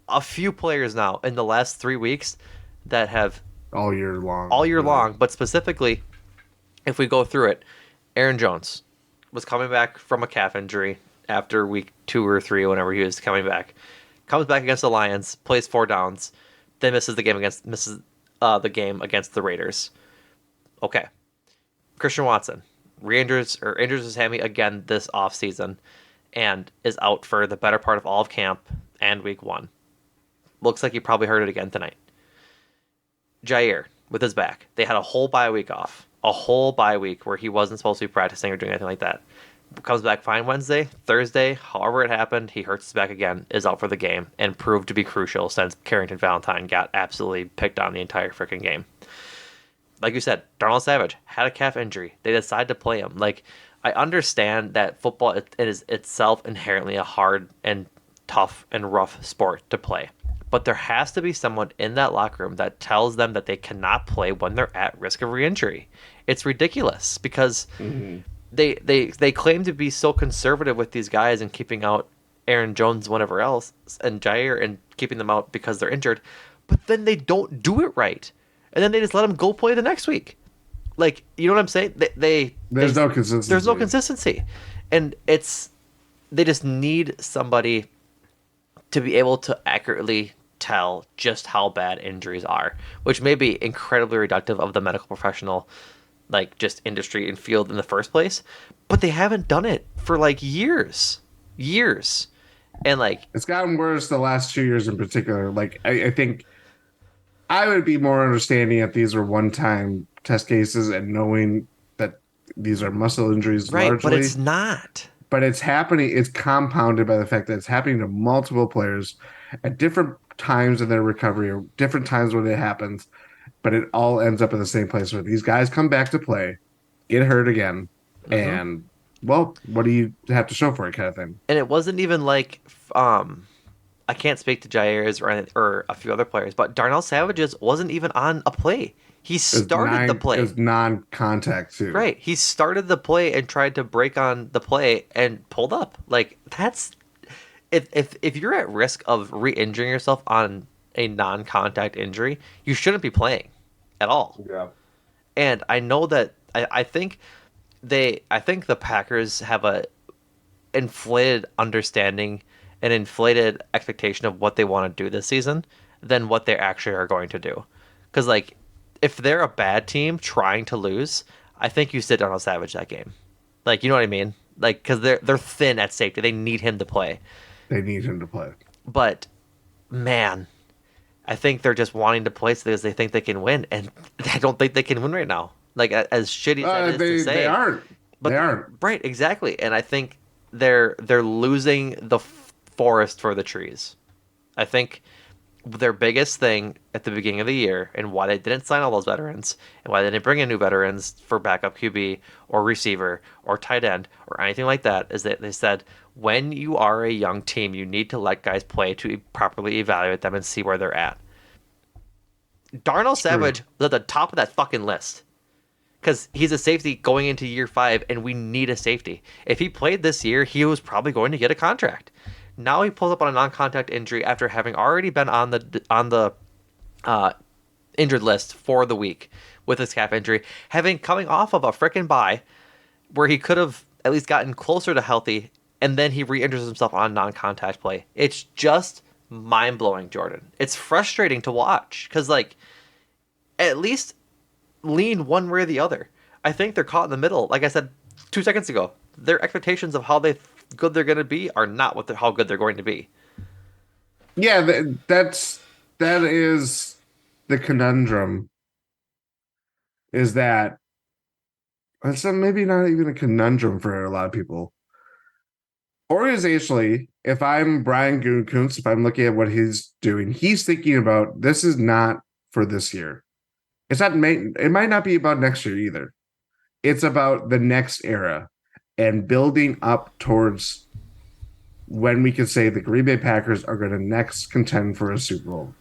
a few players now in the last 3 weeks that have all year all long, year really. long, but specifically, if we go through it, Aaron Jones was coming back from a calf injury after week 2 or 3, whenever he was coming back. Comes back against the Lions, plays 4 downs, then misses the game against the Raiders. Okay, Christian Watson injures his hammy again this offseason and is out for the better part of all of camp and week 1. Looks like he probably hurt it again tonight. Jair with his back. They had a whole bye week off. A whole bye week where he wasn't supposed to be practicing or doing anything like that. Comes back fine Wednesday, Thursday, however it happened, he hurts his back again, is out for the game, and proved to be crucial since Carrington Valentine got absolutely picked on the entire freaking game. Like you said, Darnell Savage had a calf injury. They decided to play him. Like, I understand that football it is itself inherently a hard and tough and rough sport to play. But there has to be someone in that locker room that tells them that they cannot play when they're at risk of re-injury. It's ridiculous because Mm-hmm. they claim to be so conservative with these guys and keeping out Aaron Jones, whatever else, and Jair and keeping them out because they're injured, but then they don't do it right, and then they just let them go play the next week. Like, you know what I'm saying? There's no consistency. There's no consistency, and they just need somebody to be able to accurately tell just how bad injuries are, which may be incredibly reductive of the medical professional, like just industry and field in the first place. But they haven't done it for like years, and like It's gotten worse the last 2 years in particular. Like I think I would be more understanding if these were one-time test cases and knowing that these are muscle injuries right, but it's largely. not. But it's happening. It's compounded by the fact that it's happening to multiple players at different times in their recovery or different times when it happens. But it all ends up in the same place where these guys come back to play, get hurt again, Hmm. and well, what do you have to show for it, kind of thing? And it wasn't even like I can't speak to Jair's or a few other players, but Darnell Savage's wasn't even on a play. He started the It play. was non-contact too. Right. He started the play and tried to break on the play and pulled up. Like, that's if you're at risk of re-injuring yourself on a non-contact injury, you shouldn't be playing at all. Yeah. And I know that I think I think the Packers have a inflated understanding and inflated expectation of what they want to do this season than what they actually are going to do. Because, like, if they're a bad team trying to lose, I think you sit down on Savage that game. Like, you know what I mean? Like, because they're thin at safety, they need him to play. They need him to play. But man, I think they're just wanting to play because they think they can win, and I don't think they can win right now. Like, as shitty as that is to They say, aren't. but They aren't. right, exactly. And I think they're losing the forest for the trees. I think their biggest thing at the beginning of the year and why they didn't sign all those veterans and why they didn't bring in new veterans for backup QB or receiver or tight end or anything like that is that they said when you are a young team, you need to let guys play to properly evaluate them and see where they're at. Darnell It's true. Savage was at the top of that fucking list because he's a safety going into year 5, and we need a safety. If he played this year, he was probably going to get a contract. Now he pulls up on a non-contact injury after having already been on the uh, injured list for the week with his calf injury, having coming off of a freaking bye where he could have at least gotten closer to healthy, and then he re-injures himself on non-contact play. It's just mind-blowing, Jordan. It's frustrating to watch because, like, at least lean one way or the other. I think they're caught in the middle. Like I said 2 seconds ago, their expectations of how good they're going to be are not how good they're going to be. Yeah, that is the conundrum. Is that it's maybe not even a conundrum for a lot of people. Organizationally, if I'm Brian Gutekunst, if I'm looking at what he's doing, he's thinking about this is not for this year. It's not. It might not be about next year either. It's about the next era and building up towards when we can say the Green Bay Packers are going to next contend for a Super Bowl.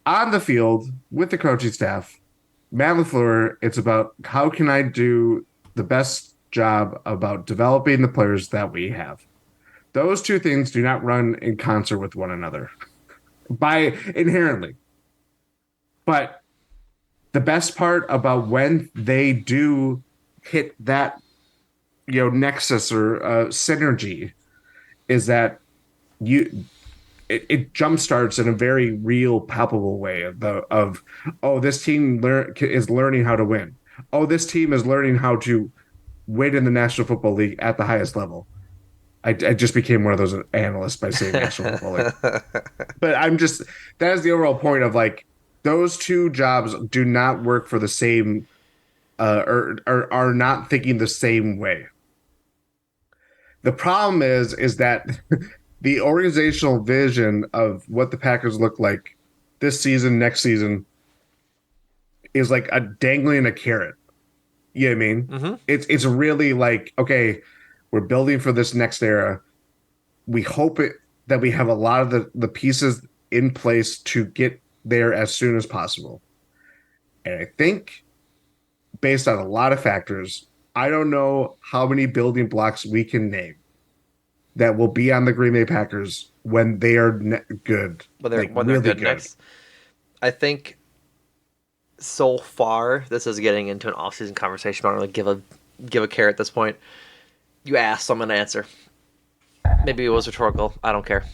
On the field with the coaching staff, Matt LaFleur, it's about how can I do the best job about developing the players that we have. Those two things do not run in concert with one another by inherently. But the best part about when they do hit that nexus or synergy is that you it jumpstarts in a very real, palpable way of oh, this team is learning how to win. Oh, this team is learning how to win in the National Football League at the highest level. I just became one of those analysts by saying National Football League, but I'm just that is the overall point of like those two jobs do not work for the same or are not thinking the same way. The problem is that the organizational vision of what the Packers look like this season, next season, is like a dangling a carrot. You know what I mean? Mm-hmm. It's really like, okay, we're building for this next era. We hope that we have a lot of the pieces in place to get there as soon as possible. And I think based on a lot of factors, I don't know how many building blocks we can name that will be on the Green Bay Packers when they are good, like When they're really good good. next. I think so far this is getting into an off-season conversation. I don't really give a care at this point. You asked, so I'm gonna answer. Maybe it was rhetorical. I don't care.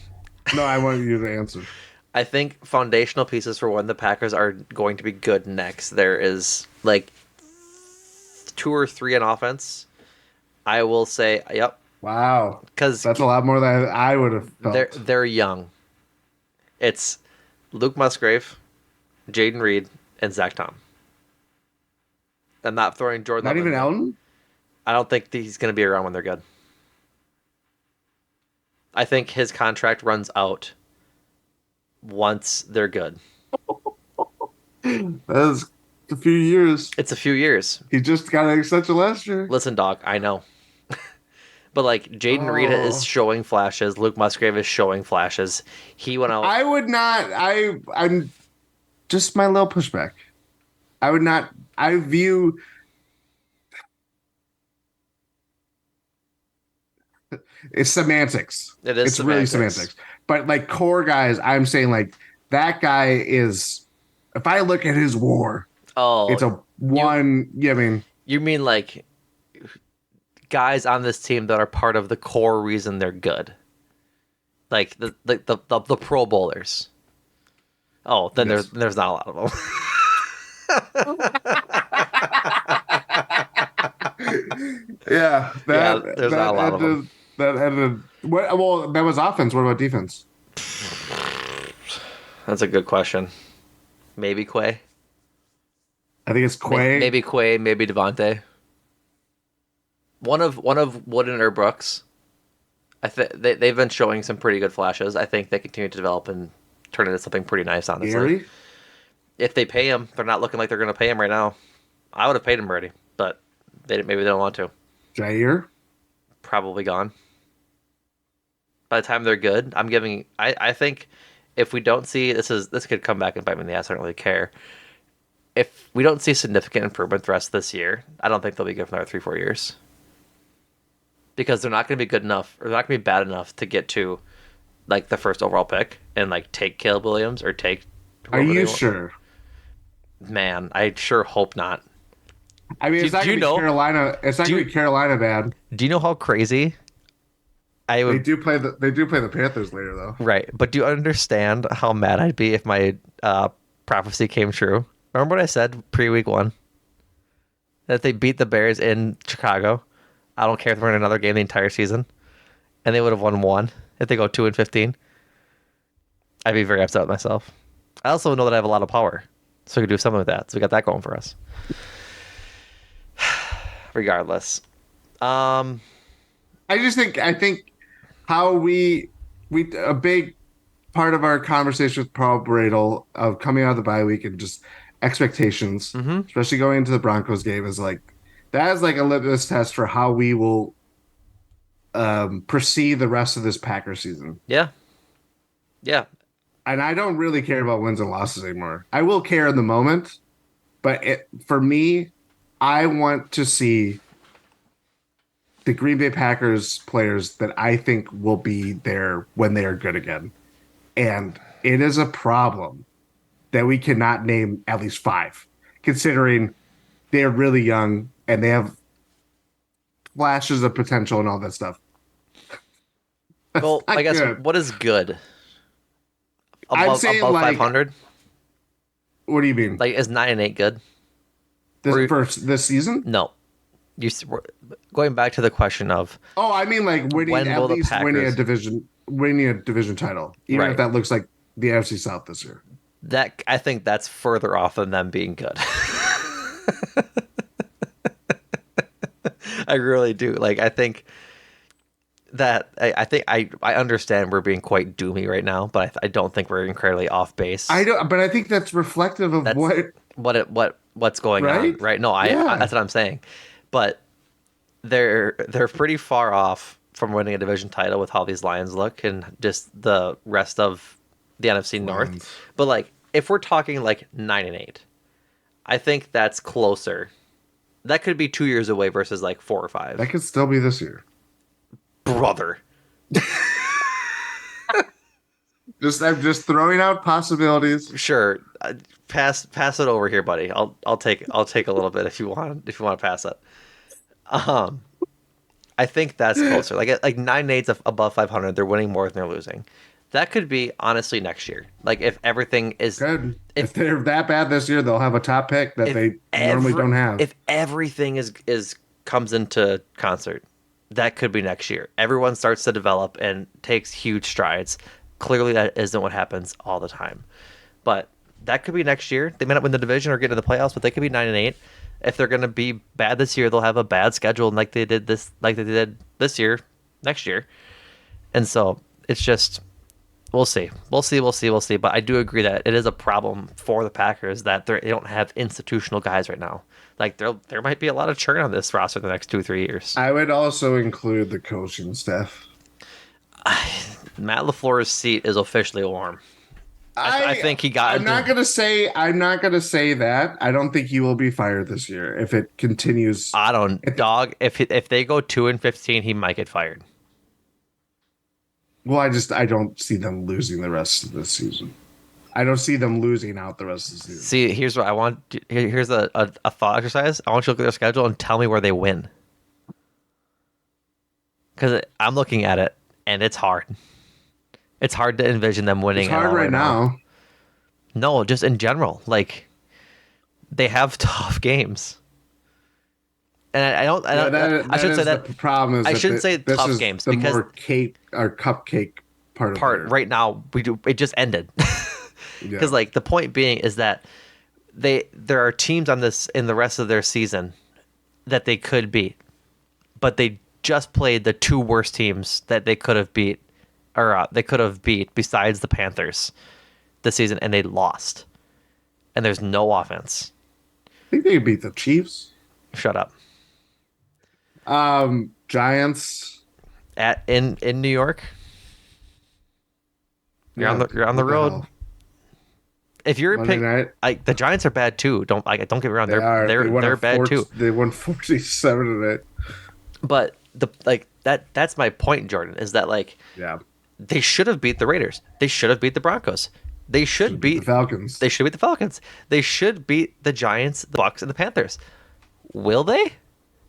No, I want you to answer. I think foundational pieces for when the Packers are going to be good next. There is like two or three in offense. I will say, yep, Wow, because that's a lot more than I would have felt. they're young. It's Luke Musgrave, Jaden Reed, and Zach Tom. I'm not throwing Jordan Not Love in even there. Elton. I don't think he's going to be around when they're good. I think his contract runs out once they're good. That's a few years. It's a few years. He just got an extension last year. Listen, dog, I know. But like Jaden Reed is Oh, showing flashes. Luke Musgrave is showing flashes. He went out. I would not. I'm just my little pushback. I would not. I view it's semantics. It is It's really semantics. semantics. But like core guys, I'm saying like that guy is. If I look at his WAR, Oh, it's a one. Yeah, I mean, you mean like guys on this team that are part of the core reason they're good, like the Pro Bowlers. Oh, then yes. there's not a lot of Yeah, them. Yeah, there's not a lot of them. that ended. What? Well, that was offense. What about defense? That's a good question. Maybe Quay. I think it's Quay. Maybe Quay. Maybe Devontae. One of Wooden or Brooks. They've been showing some pretty good flashes. I think they continue to develop and turn into something pretty nice. Honestly, Gary. if they pay him, they're not looking like they're going to pay him right now. I would have paid him already, but maybe they don't want to. Jair. Probably gone. By the time they're good, I'm giving. I think if we don't see this could come back and bite me in the ass. I don't really care. If we don't see significant improvement the rest of this year, I don't think they'll be good for another 3-4 years. Because they're not going to be good enough, or they're not going to be bad enough to get to like the first overall pick and like take Caleb Williams or take. Are whoever they you want. sure? Man, I sure hope not. I mean, it's not do going you to be know- Carolina. It's not do going you- to be Carolina bad. Do you know how crazy I They would? do play the Panthers later though. Right, but do you understand how mad I'd be if my prophecy came true? Remember what I said pre-week 1? That if they beat the Bears in Chicago, I don't care if they're in another game the entire season, and they would have won one if they go 2-15. I'd be very upset with myself. I also know that I have a lot of power, so we could do something with that. So we got that going for us. Regardless, I think how we a big part of our conversation with Paul Bradle of coming out of the bye week and just expectations, especially going into the Broncos game, is like that is like a litmus test for how we will perceive the rest of this Packers season. Yeah, yeah. And I don't really care about wins and losses anymore. I will care in the moment, but for me, I want to see the Green Bay Packers players that I think will be there when they are good again. And it is a problem that we cannot name at least five, considering they're really young and they have flashes of potential and all that stuff. That's Well, I not guess good. what is good I'm above saying like, 500? what do you mean? Like, is 9-8 good? This Or for this season? no? We're going back to the question of Oh, I mean like winning when at will the least Packers? winning a division title, even if Right. that looks like the NFC South this year. That I think that's further off than them being good. I really do. Like I think that I think I understand we're being quite doomy right now, but I don't think we're incredibly off I base. don't, but I think that's reflective of That's what, what's going on, right? right? No, I Yeah, that's what I'm saying. But they're pretty far off from winning a division title with how these Lions look and just the rest of the NFC North. Lions. But like if we're talking like 9-8, I think that's closer. That could be 2 years away versus like 4 or 5. That could still be this year. Brother. Just I'm just throwing out possibilities. Sure. Pass it over here, buddy. I'll take a little bit if you want to pass it. Um I think that's closer. Like 9-8's above 500, they're winning more than they're losing. That could be honestly next year. Like if everything is Good. If if they're that bad this year, they'll have a top pick that if they normally ever don't have. if everything is comes into concert, that could be next year. Everyone starts to develop and takes huge strides. Clearly that isn't what happens all the time. But that could be next year. They may not win the division or get to the playoffs, but they could be 9-8. If they're going to be bad this year, they'll have a bad schedule like they did this year, next year. And so it's just we'll see. But I do agree that it is a problem for the Packers that they don't have institutional guys right now. Like there might be a lot of churn on this roster the next 2 3 years. I would also include the coaching staff. Matt LaFleur's seat is officially warm. I think he got I'm not into. gonna say that. I don't think he will be fired this year if it continues. I don't dog. If they go 2-15, he might get fired. Well, I don't see them losing the rest of the season. I don't see them losing out the rest of the season. See, here's what I want. Here's a thought exercise. I want you to look at their schedule and tell me where they win. Because I'm looking at it and it's hard. It's hard to envision them winning. It's at hard all right now. No, just in general. Like they have tough games, and I should say that. The problem is I that shouldn't say this tough is games the because more cake or cupcake part of part right now we do it just ended. Because like the point being is that there are teams on this in the rest of their season that they could beat, but they just played the two worst teams that they could have beat, or they could have beat besides the Panthers this season, and they lost. And there's no offense. I think they beat the Chiefs. Shut up. Giants In New York, you're on the road. hell? If you're Monday night. like the Giants are bad too. Don't get me wrong. They won They're bad too. They won 47 tonight. But that's my point, Jordan, is that like Yeah. they should have beat the Raiders. They should have beat the Broncos. They should beat the Falcons. They should beat the Falcons. They should beat the Giants, the Bucks, and the Panthers. Will they?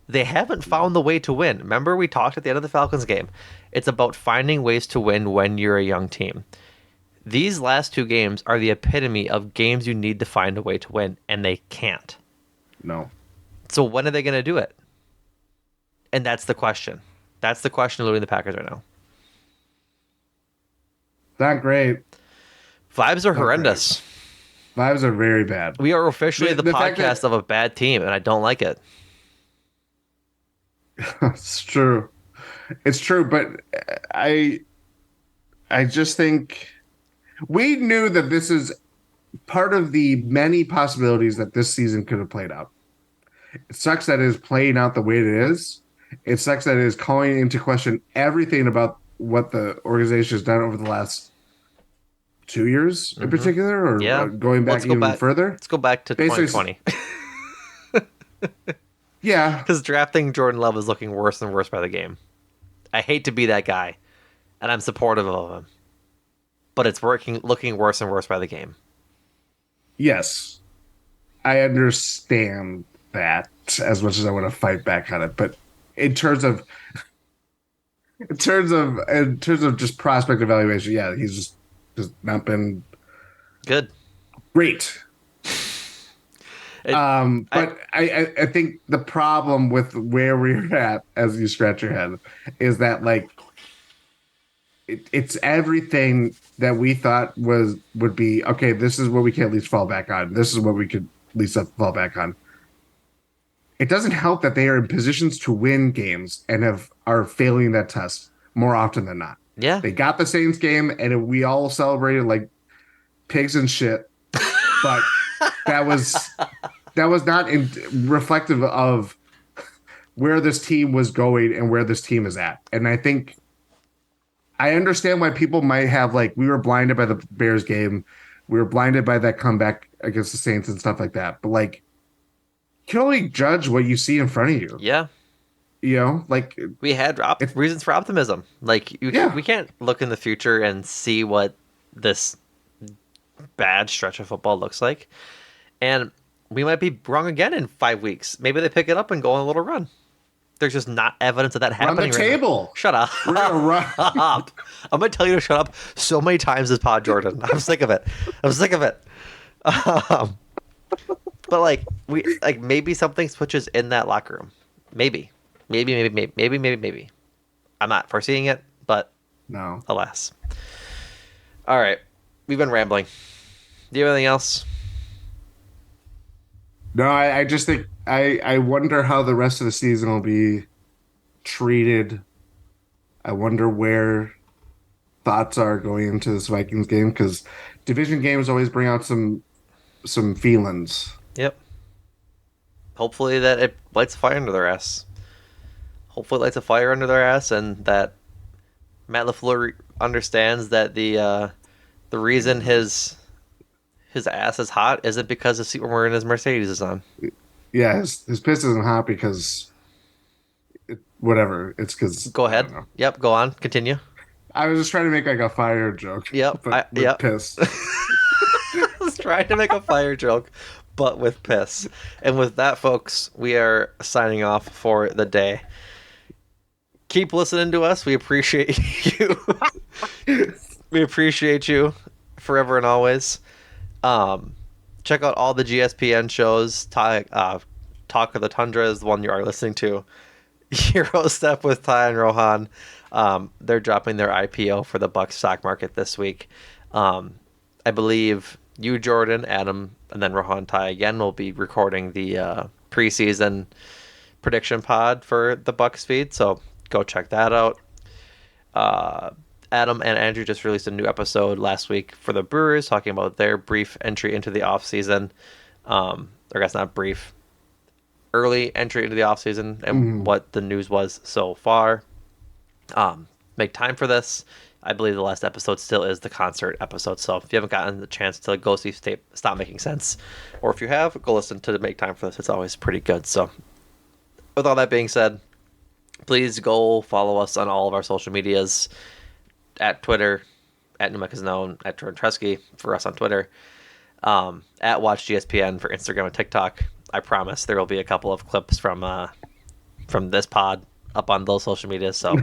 They haven't found the way to win. Remember, we talked at the end of the Falcons game. It's about finding ways to win when you're a young team. These last two games are the epitome of games you need to find a way to win, and they can't. No. So when are they going to do it? And that's the question. That's the question eluding the Packers right now. Not great. Vibes are horrendous. Vibes are very bad. We are officially the fact podcast that- of a bad team, and I don't like it. It's true. It's true, but I just think we knew that this is part of the many possibilities that this season could have played out. It sucks that it is playing out the way it is. It sucks that it is calling into question everything about what the organization has done over the last 2 years in Hmm. particular, or Yeah. going back Let's go even back. further. Let's go back to Basically, 2020 yeah, because drafting Jordan Love is looking worse and worse by the game. I hate to be that guy, and I'm supportive of him, but it's looking worse and worse by the game. yes, I understand that as much as I want to fight back on it, but in terms of in terms of just prospect evaluation, yeah, he's just not been Good. great. It. I. But I think the problem with where we're at, as you scratch your head, is that like it's everything that we thought would be okay. This is what we can at least fall back on. This is what we could at least fall back on. It doesn't help that they are in positions to win games and are failing that test more often than not. Yeah. They got the Saints game and we all celebrated like pigs and shit, but that was not reflective of where this team was going and where this team is at. And I think I understand why people might have like we were blinded by the Bears game, we were blinded by that comeback against the Saints and stuff like that. But like you can only judge what you see in front of you. Yeah. You know, like We had it's reasons for optimism. Like yeah, we can't look in the future and see what this bad stretch of football looks like, and we might be wrong again in 5 weeks. Maybe they pick it up and go on a little run. There's just not evidence of that run the happening right now. table. Shut up. We're gonna run. I'm gonna tell you to shut up so many times this pod, Jordan. I'm sick of it. I'm sick of it. Um, but like maybe something switches in that locker room. Maybe. Maybe. I'm not foreseeing it, but No, alas. All right. We've been rambling. Do you have anything else? no. I just think I wonder how the rest of the season will be treated. I wonder where thoughts are going into this Vikings game because division games always bring out some feelings. Yep. Hopefully that it lights a fire under their ass. Hopefully it lights a fire under their ass, and that Matt LaFleur understands that the reason his ass is hot isn't because the seat we're wearing his Mercedes is on. Yeah, his piss isn't hot because whatever. It's because Go I ahead. don't know. Yep. Go on. Continue. I was just trying to make like a fire joke, Yep. but with Yep. piss. I was trying to make a fire joke, but with piss. And with that, folks, we are signing off for the day. Keep listening to us. We appreciate you. We appreciate you forever and always. Check out all the GSPN shows. Talk of the Tundra is the one you are listening to. Euro Step with Ty and Rohan. They're dropping their IPO for the Bucks stock market this week. I believe you, Jordan, Adam, and then Rohan Ty again will be recording the preseason prediction pod for the Bucks feed. So go check that out. Adam and Andrew just released a new episode last week for the Brewers, talking about their brief entry into the offseason. Or I guess not brief, early entry into the offseason and Mhm. what the news was so far. Make time for this. I believe the last episode still is the concert episode. So if you haven't gotten the chance to go see Stop Making Sense, or if you have, go listen to Make Time for This. It's always pretty good. So with all that being said, please go follow us on all of our social medias at Twitter, at Numac is known, at Jordan Tresky for us on Twitter, at WatchGSPN for Instagram and TikTok. I promise there will be a couple of clips from this pod up on those social medias. So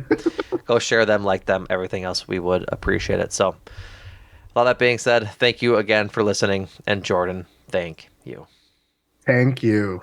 go share them, like them, everything else. We would appreciate it. So with all that being said, thank you again for listening. And Jordan, thank you. Thank you.